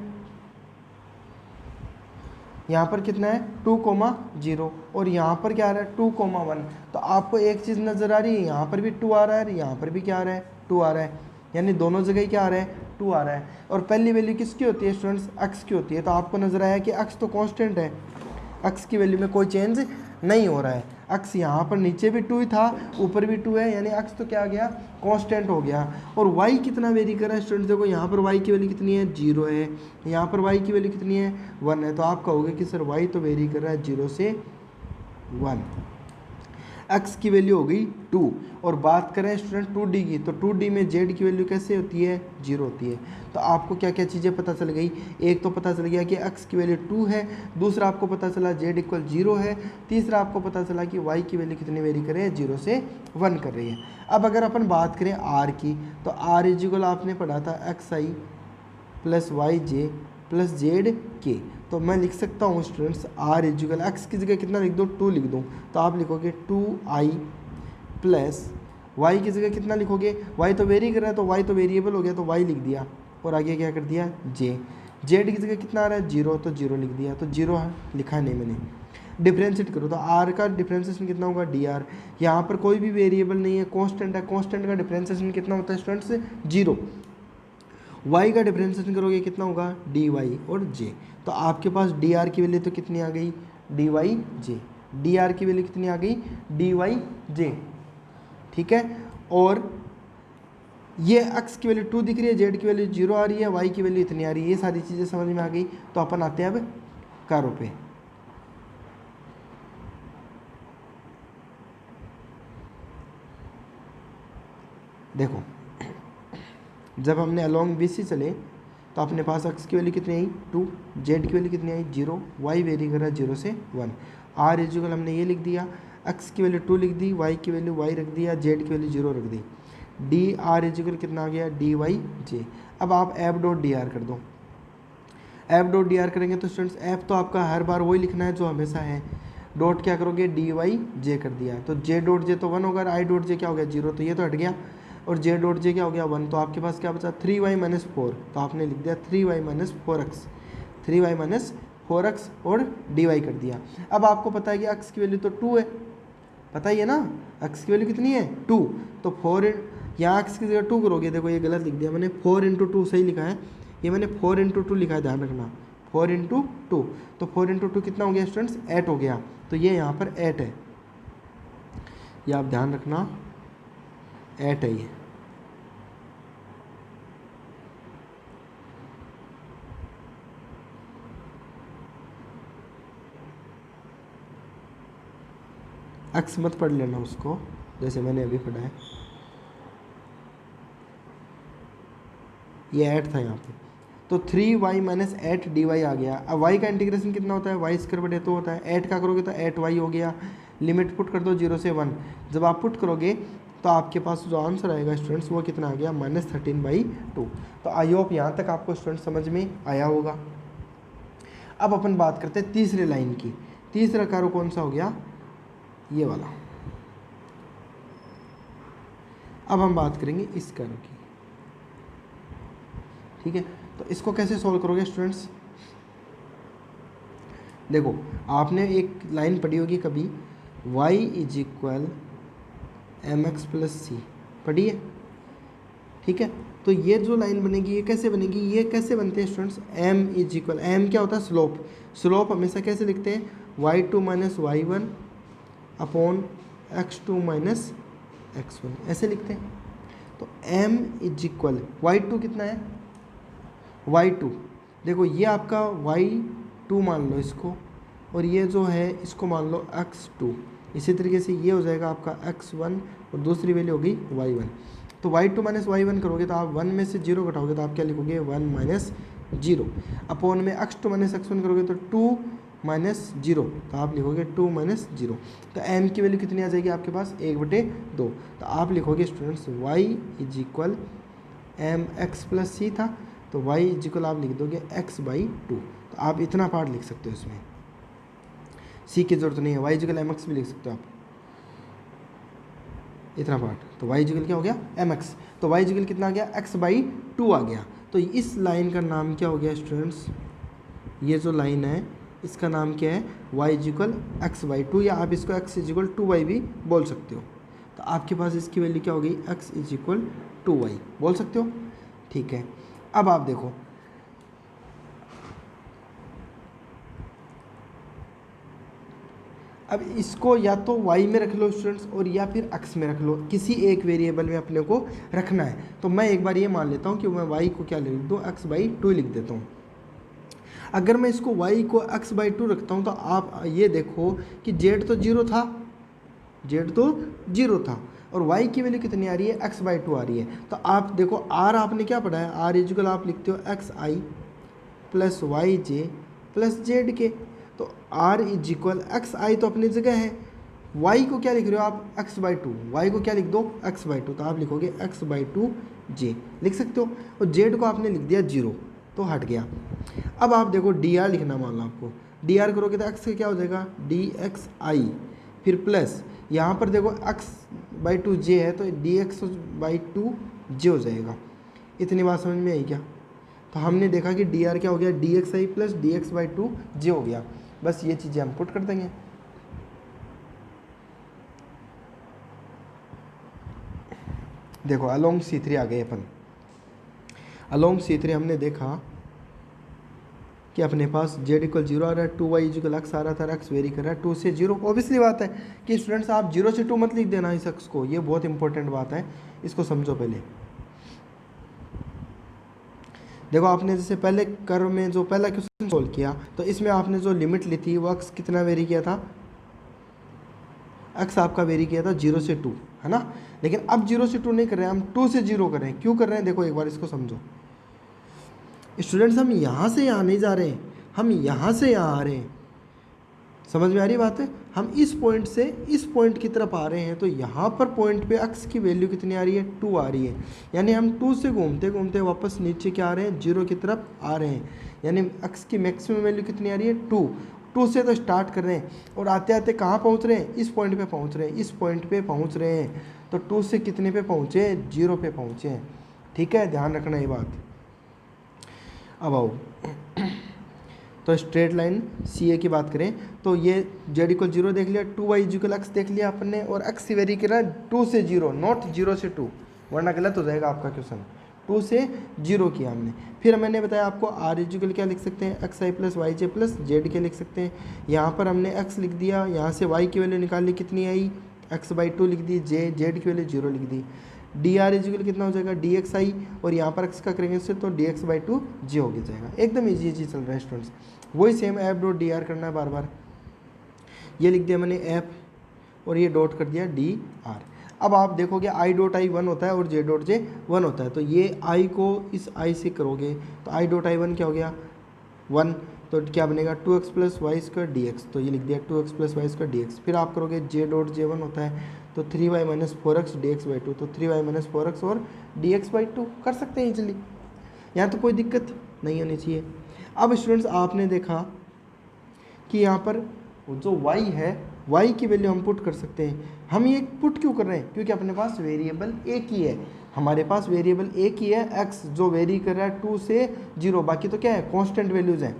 S1: यहाँ पर कितना है 2,0 और यहाँ पर क्या आ रहा है 2,1। तो आपको एक चीज़ नज़र आ रही है, यहाँ पर भी 2 आ रहा है और यहाँ पर भी क्या आ रहा है 2 आ रहा है, यानी दोनों जगह क्या आ रहा है 2 आ रहा है। और पहली वैल्यू किसकी होती है स्टूडेंट्स x की होती है, तो आपको नज़र आया कि x तो कांस्टेंट है, x की वैल्यू में कोई चेंज नहीं हो रहा है। x यहाँ पर नीचे भी 2 ही था, ऊपर भी 2 है, यानी x तो क्या आ गया कांस्टेंट हो गया। और y कितना वेरी कर रहा है स्टूडेंट्स, देखो यहाँ पर y की वैल्यू कितनी है 0 है, यहाँ पर y की वैल्यू कितनी है 1 है, तो आप कहोगे कि सर y तो वेरी कर रहा है 0 से 1, x की वैल्यू हो गई 2। और बात करें स्टूडेंट 2d की, तो 2d में z की वैल्यू कैसे होती है 0 होती है। तो आपको क्या क्या चीज़ें पता चल गई, एक तो पता चल गया कि x की वैल्यू 2 है, दूसरा आपको पता चला z इक्वल 0 है, तीसरा आपको पता चला कि y की वैल्यू कितनी वेरी कर रही है 0 से 1 कर रही है। अब अगर अपन बात करें r की, तो r इक्वल आपने पढ़ा था xi प्लस वाई जे प्लस जेड के, तो मैं लिख सकता हूँ स्टूडेंट्स r इक्वल x की जगह कितना लिख दो 2 लिख दूँ, तो आप लिखोगे 2i प्लस y की जगह कितना लिखोगे, y तो वेरी कर रहा है तो y तो वेरिएबल हो गया तो y लिख दिया, और आगे क्या कर दिया z की जगह कितना आ रहा है 0, तो 0 लिख दिया, तो 0 लिखा नहीं मैंने। डिफ्रेंशिएट करो तो r का डिफ्रेंशिएशन कितना होगा dr, यहाँ पर कोई भी वेरिएबल नहीं है, कांस्टेंट है, कांस्टेंट का डिफ्रेंशिएशन कितना होता है स्टूडेंट्स 0। y का डिफ्रेंशिएशन करोगे कितना होगा dy और j, तो आपके पास dr की वैल्यू तो कितनी आ गई dy j, dr की वैल्यू कितनी आ गई dy j, ठीक है। और ये x की वैल्यू 2 दिख रही है, z की वैल्यू 0 आ रही है, y की वैल्यू इतनी आ रही है, ये सारी चीज़ें समझ में आ गई। तो अपन आते हैं अब कारों पे। देखो जब हमने अलोंग BC चले तो अपने पास x की वैल्यू कितनी आई 2, z की वैल्यू कितनी आई 0, y वेरी कर रहा है 0 से 1, r इक्वल हमने ये लिख दिया, x की वैल्यू 2 लिख दी, y की वैल्यू y रख दिया, z की वैल्यू 0 रख दी, डी आर इक्वल कितना आ गया dy j। अब आप f डॉट डी आर कर दो, f डॉट डी आर करेंगे तो स्टूडेंट्स f तो आपका हर बार वही लिखना है जो हमेशा है, डॉट क्या करोगे dy j कर दिया, तो j डॉट j तो 1 होगा, i डॉट j क्या हो गया 0, तो ये तो हट गया, और j डॉट j क्या हो गया 1, तो आपके पास क्या बचा 3y माइनस 4, तो आपने लिख दिया 3y minus 4x, 3y minus 4x और dy कर दिया। अब आपको पता है कि x की वैल्यू तो 2 है, पता ही है ना x की वैल्यू कितनी है 2, तो 4 यहाँ x की जगह 2 करोगे, देखो ये गलत लिख दिया मैंने, 4 इंटू 2 सही लिखा है, ये मैंने 4 इंटू 2 लिखा है, ध्यान रखना 4 इंटू 2, तो 4 इंटू 2 कितना हो गया स्टूडेंट्स 8 हो गया, तो ये यहाँ पर 8 है, ये आप ध्यान रखना 8 है ये। x मत पढ़ लेना उसको जैसे मैंने अभी पढ़ा है, ये 8 था यहाँ पे, तो 3y माइनस 8 dy आ गया। अब y का इंटीग्रेशन कितना होता है वाई स्क्वायर बटे 2 होता है, 8 का करोगे तो 8y हो गया, लिमिट पुट कर दो 0 से 1, जब आप पुट करोगे तो आपके पास जो आंसर आएगा स्टूडेंट्स वो कितना आ गया -13/2। तो आई होप यहाँ तक आपको स्टूडेंट समझ में आया होगा। अब अपन बात करते हैं तीसरे लाइन की, तीसरा कारो कौन सा हो गया ये वाला। अब हम बात करेंगे इस कर्व की, ठीक है। तो इसको कैसे सॉल्व करोगे स्टूडेंट्स? देखो आपने एक लाइन पढ़ी होगी कभी, y is equal m x plus c, पढ़ी है, ठीक है। तो ये जो लाइन बनेगी ये कैसे बनेगी, ये कैसे बनते हैं students? m is equal, m क्या होता है? स्लोप। स्लोप हमेशा कैसे लिखते हैं? y2 minus y1 upon x2 minus x1, ऐसे लिखते हैं। तो m इज इक्वल, y2 कितना है? y2 देखो ये आपका y2 मान लो इसको, और ये जो है इसको मान लो x2। इसी तरीके से ये हो जाएगा आपका x1 और दूसरी वैल्यू होगी y1। तो y2 माइनस y1 करोगे तो आप 1 में से 0 घटाओगे तो आप क्या लिखोगे? 1 माइनस 0 अपॉन में x2 माइनस x1 करोगे तो 2 माइनस 0, तो आप लिखोगे 2 माइनस 0। तो m की वैल्यू कितनी आ जाएगी आपके पास? 1/2। तो आप लिखोगे students y is equal m x plus c था, तो y इज इक्वल आप लिख दोगे x/2। तो आप इतना पार्ट लिख सकते हो, इसमें c की जरूरत नहीं है, y is equal m x भी लिख सकते हो आप, इतना पार्ट। तो y इज इक्वल क्या हो गया? M x. तो y इज इक्वल कितना आ गया? x/2 आ गया। तो इस लाइन का नाम क्या हो गया स्टूडेंट्स? ये जो लाइन है इसका नाम क्या है? y इज इक्वल x/2, या आप इसको x इज इक्वल 2y भी बोल सकते हो। तो आपके पास इसकी वैल्यू क्या हो गई? x इज इक्वल 2y बोल सकते हो, ठीक है। अब आप देखो, अब इसको या तो y में रख लो स्टूडेंट्स, और या फिर x में रख लो, किसी एक वेरिएबल में अपने को रखना है। तो मैं एक बार ये मान लेता हूँ कि मैं y को क्या लिख दूँ? x/2 लिख देता हूँ। अगर मैं इसको y को x/2 रखता हूँ तो आप ये देखो कि z तो 0 था, z तो 0 था, और y की वैल्यू कितनी आ रही है? x/2 आ रही है। तो आप देखो r आपने क्या पढ़ा है? r इक्वल आप लिखते हो xi प्लस वाई जे प्लस जेड के। तो r इज इक्वल xi तो अपनी जगह है, y को क्या लिख रहे हो आप? x/2, y को क्या लिख दो? x/2, तो आप लिखोगे x/2j लिख सकते हो, और z को आपने लिख दिया 0, तो हट गया। अब आप देखो dr लिखना, मान लो आपको dr करोगे तो x का क्या हो जाएगा? dxi, फिर प्लस यहाँ पर देखो x/2j है तो dx/2j हो जाएगा। इतनी बात समझ में आई क्या? तो हमने देखा कि dr क्या हो गया? dxi प्लस dx/2j हो गया। बस ये चीज़ें हम पुट कर देंगे। देखो अलोंग C3 आ गए अपन। अलोंग C3 हमने देखा कि अपने पास z इक्वल 0 आ रहा है, 2y इक्वल x आ रहा था, x वेरी कर रहा है 2 से 0। ऑब्वियसली बात है कि स्टूडेंट्स आप 0 से 2 मत लिख देना इस x को, ये बहुत इंपॉर्टेंट बात है, इसको समझो पहले। देखो आपने जैसे पहले कर्व में जो पहला क्वेश्चन सोल्व किया तो इसमें आपने जो लिमिट ली थी वो x कितना वेरी किया था? x आपका वेरी किया था 0 से 2, है ना। लेकिन अब 0 से 2 नहीं कर रहे हैं, हम 2 से 0 कर रहे हैं। क्यों कर रहे हैं? देखो एक बार इसको समझो स्टूडेंट्स, हम यहाँ से यहाँ नहीं जा रहे हैं, हम यहाँ से यहाँ आ रहे हैं। समझ में आ रही बात है? हम इस पॉइंट से इस पॉइंट की तरफ आ रहे हैं, तो यहाँ पर पॉइंट पे x की वैल्यू कितनी आ रही है? 2 आ रही है। यानी हम 2 से घूमते घूमते वापस नीचे क्या आ रहे हैं? 0 की तरफ आ रहे हैं। यानी x की मैक्सिमम वैल्यू कितनी आ रही है? 2 से तो स्टार्ट कर रहे हैं, और आते आते कहाँ पहुँच रहे हैं? इस पॉइंट पे पहुँच रहे हैं, इस पॉइंट पे पहुँच रहे हैं। तो 2 से कितने पे पहुँचे? 0 पे पहुँचे हैं, ठीक है, ध्यान रखना ये बात। अब आओ तो स्ट्रेट लाइन सी ए की बात करें तो ये z इक्वल 0 देख लिया, 2y इक्वल x देख लिया अपन ने, और x वेरी कर रहा है 2 से 0, नॉट 0 से 2, वरना गलत हो जाएगा आपका क्वेश्चन। 2 से 0 किया हमने। फिर मैंने बताया आपको r इक्वल क्या लिख सकते हैं? xi प्लस वाई जे प्लस जेड के लिख सकते हैं। यहाँ पर हमने x लिख दिया, यहाँ से y की वैल्यू निकाल ली, कितनी आई? x/2 लिख दी, जेड की वैल्यू 0 लिख दी। dr इक्वल कितना हो जाएगा? dxi, और यहाँ पर x का करेंगे से तो dx/2j हो जाएगा। एकदम इजी चल रहा है स्टूडेंट्स। वही same app dot d are करना है बार बार। ये लिख दिया मैंने ऐप, और ये डॉट कर दिया डी आर। अब आप देखोगे आई डॉट आई 1 होता है और जे डॉट जे 1 होता है, तो ये आई को इस आई से करोगे तो आई डॉट आई 1 क्या हो गया? 1, तो क्या बनेगा? 2x plus y square d x, तो ये लिख दिया 2x plus y square d x. फिर आप करोगे जे डॉट जे 1 होता है तो 3y minus 4x D x by 2, तो 3y माइनस 4x और डी एक्स बाई 2 कर सकते हैं इजीली, यहाँ तो कोई दिक्कत नहीं होनी चाहिए। अब स्टूडेंट्स आपने देखा कि यहाँ पर जो y है y की वैल्यू हम पुट कर सकते हैं। हम ये पुट क्यों कर रहे हैं? क्योंकि अपने पास वेरिएबल एक ही है, हमारे पास वेरिएबल एक ही है x, जो वेरी कर रहा है 2 से 0, बाकी तो क्या है कांस्टेंट वैल्यूज़ हैं।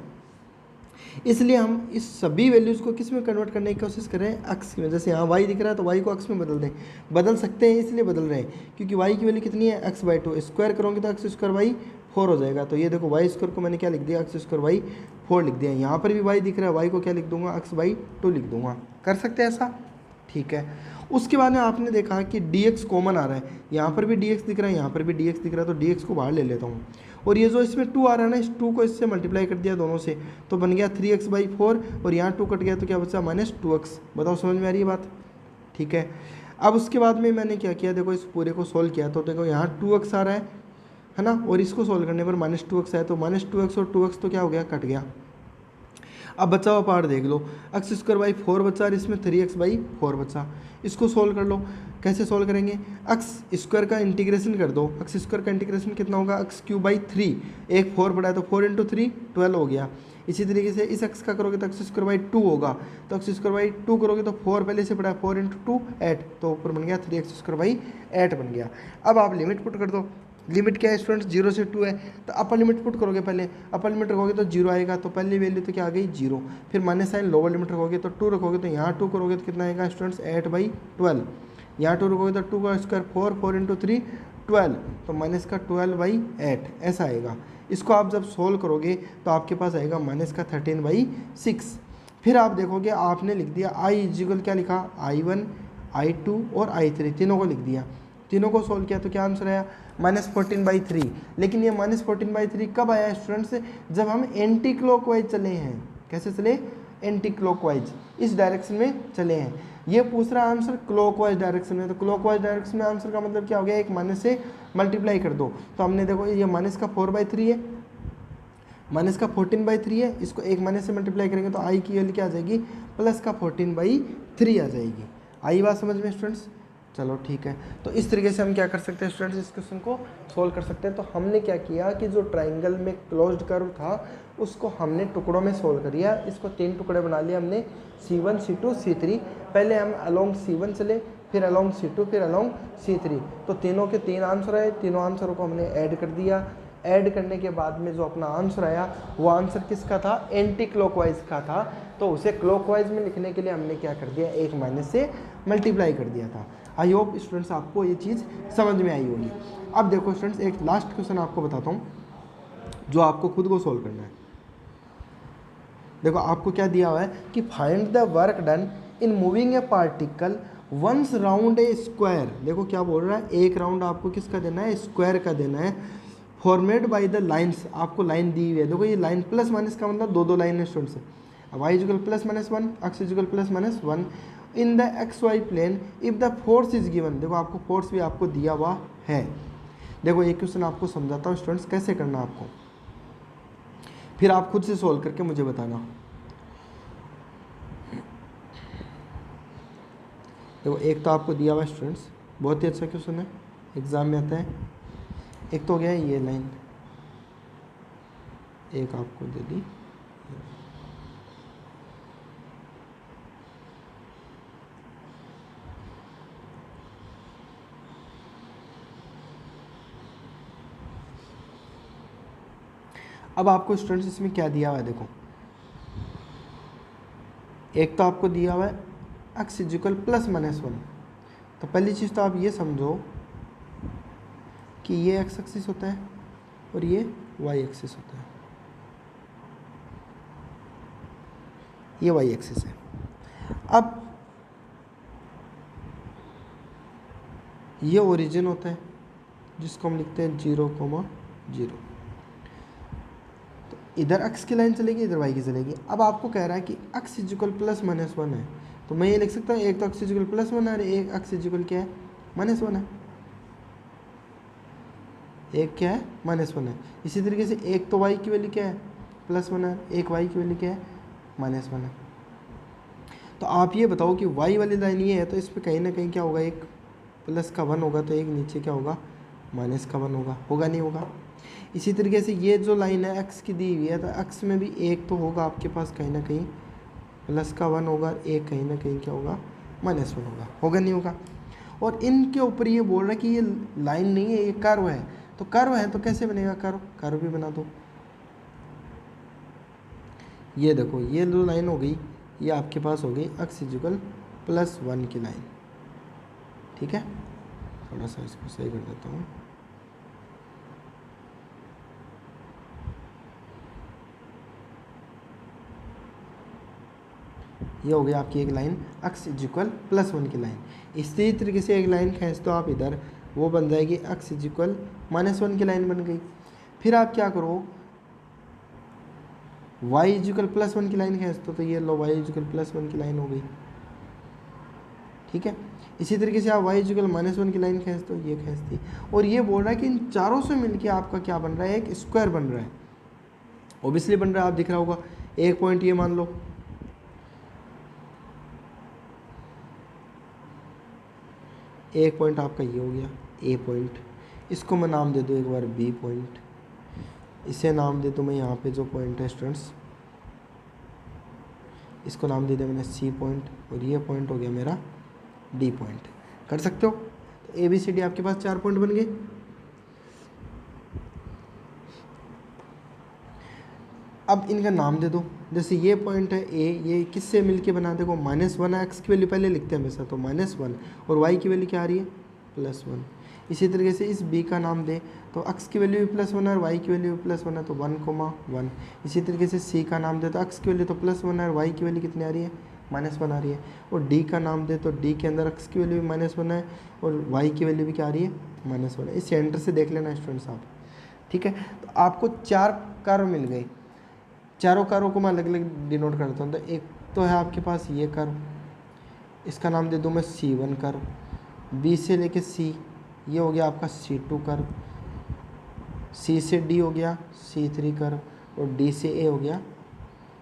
S1: इसलिए हम इस सभी वैल्यूज़ को किस में कन्वर्ट करने की कोशिश कर रहे हैं? एक्स में। जैसे यहाँ y दिख रहा है तो y को x में बदल दें, बदल सकते हैं इसलिए बदल रहे हैं क्योंकि y की वैल्यू कितनी है? x/2, स्क्वायर करोगे तो x² y 4 हो जाएगा। तो ये देखो y² को मैंने क्या लिख दिया? x² y 4 लिख दिया। यहाँ पर भी y दिख रहा है, y को क्या लिख दूंगा? x/2 लिख दूंगा। कर सकते हैं ऐसा? ठीक है। उसके बाद में आपने देखा कि dx कॉमन आ रहा है, यहाँ पर भी dx दिख रहा है, यहाँ पर भी dx दिख रहा है, तो dx को बाहर ले लेता हूँ और ये जो इसमें 2 आ रहा है ना, इस 2 को इससे मल्टीप्लाई कर दिया दोनों से, तो बन गया 3x/4 और यहाँ 2 कट गया तो क्या बचा? -2x। बताओ समझ में आ रही है बात? ठीक है। अब उसके बाद में मैंने क्या किया, देखो इस पूरे को सोल्व किया तो देखो यहाँ 2x आ रहा है ना, और इसको सोल्व करने पर -2x आया, तो -2x और 2x तो क्या हो गया? कट गया। अब बचा हुआ पार्ट देख लो, x² 4 बचा और इसमें 3x/4 बचा। इसको सोल्व कर लो। कैसे सोल्व करेंगे? x² का इंटीग्रेशन कर दो। x² का इंटीग्रेशन कितना होगा? x³ 3, एक 4 पड़ा है तो 4 × 3 12 हो गया। इसी तरीके से इस x का करोगे तो x² 2 होगा, तो x² 2 करोगे तो 4 पहले से पड़ा है, 4 × 2 8, तो ऊपर बन गया 3x² 8 बन गया। अब आप लिमिट पुट कर दो। लिमिट क्या है स्टूडेंट्स? 0 से 2 है, तो अपर लिमिट पुट करोगे, पहले अपर लिमिट रखोगे तो 0 आएगा, तो पहली वैल्यू तो क्या आ गई? 0। फिर माइनस साइन लोअर लिमिट रखोगे तो 2 रखोगे, तो यहाँ 2 करोगे तो कितना आएगा स्टूडेंट्स? 8/12। यहाँ 2 रखोगे तो 2 का स्क्वायर 4, 4 × 3 12, तो माइनस का 12/8 ऐसा आएगा। इसको आप जब सोल्व करोगे तो आपके पास आएगा माइनस का 13/6। फिर आप देखोगे आपने लिख दिया i इक्वल क्या लिखा? i1, i2 और i3 तीनों को लिख दिया। तीनों को सोल्व किया तो क्या आंसर आया? -14/3। लेकिन ये -14/3 कब आया स्टूडेंट्स? जब हम एंटी क्लॉकवाइज चले हैं। कैसे चले? एंटी क्लॉकवाइज, इस डायरेक्शन में चले हैं। ये पूछ रहा आंसर क्लॉकवाइज डायरेक्शन में, तो क्लॉकवाइज डायरेक्शन में आंसर का मतलब क्या हो गया? एक माइनस से मल्टीप्लाई कर दो। तो हमने देखो ये माइनस का 4/3 है, माइनस का 14/3 है, इसको एक माइनस से मल्टीप्लाई करेंगे तो आई की वैल्यू क्या आ जाएगी? प्लस का 14/3 आ जाएगी। आई बात समझ में स्टूडेंट्स? चलो ठीक है। तो इस तरीके से हम क्या कर सकते हैं स्टूडेंट्स? इस क्वेश्चन को सोल्व कर सकते हैं। तो हमने क्या किया कि जो ट्राइंगल में क्लोज्ड कर्व था उसको हमने टुकड़ों में सोल्व कर दिया। इसको 3 टुकड़े बना लिए हमने, C1, C2, C3। पहले हम अलोंग C1 चले, फिर अलोंग C2, फिर अलोंग C3। तो तीनों के 3 आंसर आए, तीनों आंसरों को हमने ऐड कर दिया। ऐड करने के बाद में जो अपना आंसर आया वो आंसर किसका था? एंटी क्लॉकवाइज का था। तो उसे क्लॉकवाइज में लिखने के लिए हमने क्या कर दिया? एक माइनस से मल्टीप्लाई कर दिया था। आई होप स्टूडेंट्स आपको ये चीज़ समझ में आई होगी। अब देखो स्टूडेंट्स, एक लास्ट क्वेश्चन आपको बताता हूँ जो आपको खुद को सोल्व करना है। देखो आपको क्या दिया हुआ है कि find the work done in moving a particle once round a square. देखो क्या बोल रहा है, एक राउंड आपको किसका देना है? स्क्वायर का देना है। फॉर्मेड बाय द लाइन्स, आपको लाइन दी हुई है। देखो ये लाइन प्लस माइनस का मतलब दो लाइन है students. y equal +-1, x equal +-1 in the xy plane if the force is given. देखो आपको फोर्स भी आपको दिया हुआ है। देखो एक क्वेश्चन आपको समझाता हूँ स्टूडेंट्स कैसे करना आपको, फिर आप खुद से सोल्व करके मुझे बताना। देखो एक तो आपको दिया हुआ स्टूडेंट्स, बहुत ही अच्छा क्वेश्चन है, एग्जाम में आता है। एक तो हो गया ये लाइन, एक आपको दे दी, अब आपको स्टूडेंट्स इसमें क्या दिया हुआ है देखो, एक तो आपको दिया हुआ है x इक्वल +-1। तो पहली चीज़ तो आप ये समझो कि ये x एक्सिस होता है और ये y एक्सिस होता है, ये y एक्सिस है। अब ये ओरिजिन होता है जिसको हम लिखते हैं 0,0। तो इधर x की लाइन चलेगी, इधर y की चलेगी। अब आपको कह रहा है कि x इक्वल +-1 है, तो मैं ये लिख सकता हूँ एक तो x इक्वल +1 है और एक x इक्वल क्या है? -1 है। एक क्या है? -1 है। इसी तरीके से एक तो y की वैल्यू क्या है? +1 है, एक y की वैल्यू क्या है? -1 है। तो आप ये बताओ कि y वाली लाइन ये है तो इस पर कहीं ना कहीं क्या होगा? एक +1 होगा, तो एक नीचे क्या होगा? -1 होगा। होगा नहीं होगा? इसी तरीके से ये जो लाइन है x की दी हुई है, तो x में भी एक तो होगा आपके पास कहीं ना कहीं प्लस का 1 होगा, एक कहीं ना कहीं क्या होगा, -1 होगा, होगा नहीं होगा। और इनके ऊपर ये बोल रहा है कि ये लाइन नहीं है, ये कर्व है। तो कर्व है तो कैसे बनेगा कर्व, कर्व भी बना दो। ये देखो ये जो लाइन हो गई ये आपके पास हो गई x इक्वल +1 की लाइन। ठीक है, थोड़ा सा इसको सही कर देता हूँ। ये हो गई आपकी एक लाइन x इक्वल +1 की लाइन। इसी तरीके से एक लाइन खींच दो आप इधर, वो बन जाएगी x इक्वल -1 की लाइन बन गई। फिर आप क्या करो, y इक्वल +1 की लाइन खींच दो, तो ये लो y इक्वल +1 की लाइन हो गई। ठीक है, इसी तरीके से आप y इक्वल -1 की लाइन खींच दो, ये खींच दी। और ये बोल रहा है कि इन चारों से मिलके आपका क्या बन रहा है, एक स्क्वायर बन रहा है। ओबियसली बन रहा है, आप दिख रहा होगा। एक पॉइंट ये मान लो, एक पॉइंट आपका ये हो गया ए पॉइंट, इसको मैं नाम दे दूँ एक बार बी पॉइंट, इसे नाम दे दूँ मैं यहाँ पे जो पॉइंट है स्टूडेंट्स, इसको नाम दे दिया मैंने सी पॉइंट, और ये पॉइंट हो गया मेरा डी पॉइंट। कर सकते हो। तो ए बी सी डी आपके पास 4 पॉइंट बन गए। अब इनका नाम दे दो, जैसे ये पॉइंट है ए, ये किससे मिलके बना, देखो -1 है, एक्स की वैल्यू पहले लिखते हैं हमेशा, तो -1, और वाई की वैल्यू क्या आ रही है, +1। इसी तरीके से इस बी का नाम दे, तो एक्स की वैल्यू भी +1 है और वाई की वैल्यू भी +1 है, तो 1,1। इसी तरीके से सी का नाम दे, तो एक्स की वैल्यू तो +1 है और वाई की वैल्यू कितनी आ रही है, -1 आ रही है। और डी का नाम दे, तो डी के अंदर एक्स की वैल्यू भी -1 है और वाई की वैल्यू भी क्या आ रही है, -1 है। इस सेंटर से देख लेना स्टूडेंट्स आप। ठीक है, तो आपको 4 कर्व मिल गए। चारों कर्व को मैं अलग अलग डिनोट करता हूँ। तो एक तो है आपके पास ये कर्व, इसका नाम दे दूँ मैं C1 कर्व, B से लेके C ये हो गया आपका C2 कर्व, C से D हो गया C3 कर्व, और D से A हो गया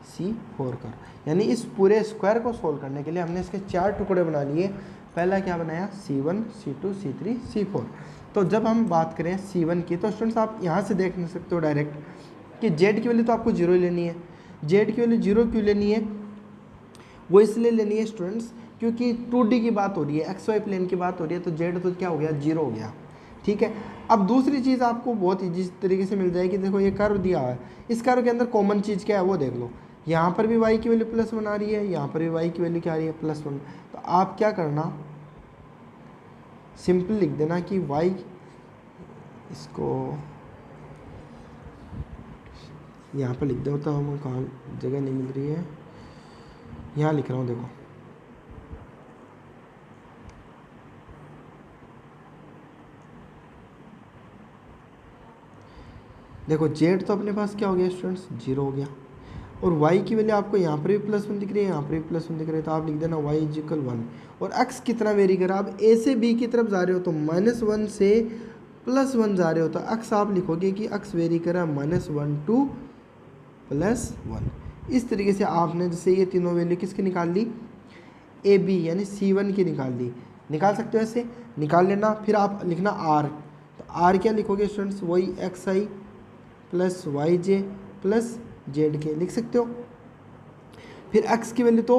S1: C4 कर्व। यानी इस पूरे स्क्वायर को सोल्व करने के लिए हमने इसके 4 टुकड़े बना लिए। पहला क्या बनाया, C1 C2 C3 C4। तो जब हम बात करें C1 की, तो स्टूडेंट्स आप यहाँ से देख नहीं सकते हो डायरेक्ट कि जेड की वैल्यू तो आपको 0 ही लेनी है। जेड की वैल्यू 0 क्यों लेनी है, वो इसलिए लेनी है स्टूडेंट्स क्योंकि 2D की बात हो रही है, XY प्लेन की बात हो रही है, तो जेड तो क्या हो गया, 0 हो गया। ठीक है, अब दूसरी चीज़ आपको बहुत ईजी तरीके से मिल जाएगी। देखो ये कर्व दिया है, इस कर्व के अंदर कॉमन चीज़ क्या है वो देख लो। यहाँ पर भी y की वैल्यू +1 आ रही है, यहाँ पर भी y की वैल्यू क्या आ रही है, +1। तो आप क्या करना, सिंपल लिख देना कि y, इसको यहाँ पर लिख दो, तो हमें कहाँ जगह नहीं मिल रही है, यहाँ लिख रहा हूँ। देखो जेड तो अपने पास क्या हो गया स्टूडेंट्स, 0 हो गया, और y की वैल्यू आपको यहाँ पर भी +1 दिख रही है, यहाँ पर भी +1 दिख रही है, तो आप लिख देना y इक्वल 1। और x कितना वेरी कर रहा है, आप a से b की तरफ जा रहे हो तो -1 से +1 जा रहे हो, तो x आप लिखोगे कि x वेरी कर रहा है -1 to +1। इस तरीके से आपने जैसे ये तीनों वैल्यू किसकी निकाल ली, ए बी यानी C1 की निकाल ली। निकाल सकते हो, ऐसे निकाल लेना। फिर आप लिखना r, तो r क्या लिखोगे स्टूडेंट्स, वही xi + yj + zk लिख सकते हो। फिर x की वैल्यू तो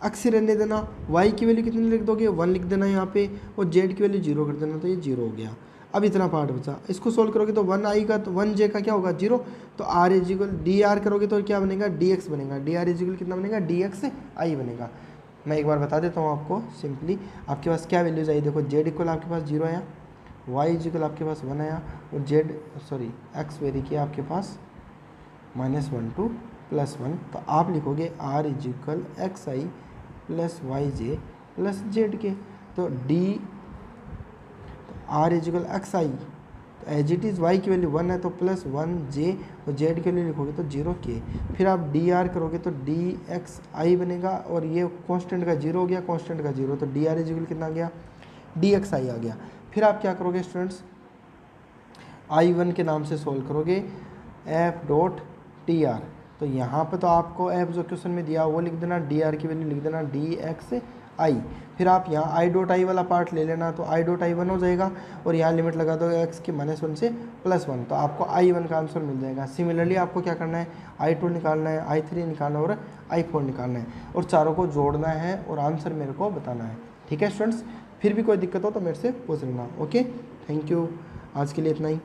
S1: x ही रहने देना, y की वैल्यू कितनी लिख दोगे, 1 लिख देना यहाँ पे, और z की वैल्यू 0 कर देना, तो ये 0 हो गया। अब इतना पार्ट बचा, इसको सोल्व करोगे तो 1 आएगा, तो 1j का क्या होगा, 0। तो r इक्वल dr करोगे तो क्या बनेगा, dx बनेगा। dr इक्वल कितना बनेगा, dxi बनेगा। मैं एक बार बता देता हूँ आपको सिंपली, आपके पास क्या वैल्यूज आई, देखो z इक्वल आपके पास 0 आया, y इक्वल आपके पास 1 आया, और x वेरी किया आपके पास -1 to +1। तो आप लिखोगे r equal xi + yj + zk। तो r इक्वल xi, तो एज इट इज़ y की वैल्यू 1 है तो +1j, और z के लिए लिखोगे तो 0k। फिर आप dr करोगे तो dxi बनेगा, और ये कांस्टेंट का 0 हो गया, कांस्टेंट का 0, तो dr इक्वल कितना आ गया, dxi आ गया। फिर आप क्या करोगे स्टूडेंट्स, I1 के नाम से सोल्व करोगे f.tr। तो यहाँ पे तो आपको f जो क्वेश्चन में दिया वो लिख देना, dr की वैल्यू लिख देना dxi, आई, फिर आप यहाँ आई डॉट आई वाला पार्ट ले लेना, तो आई डॉट आई 1 हो जाएगा और यहाँ लिमिट लगा दो एक्स की -1 से +1, तो आपको i1 का आंसर मिल जाएगा। सिमिलरली आपको क्या करना है, i2 निकालना है, i3 निकालना है और i4 निकालना है और चारों को जोड़ना है और आंसर मेरे को बताना है। ठीक है स्टूडेंट्स, फिर भी कोई दिक्कत हो तो मेरे से पूछ लेना। ओके, थैंक यू, आज के लिए इतना ही।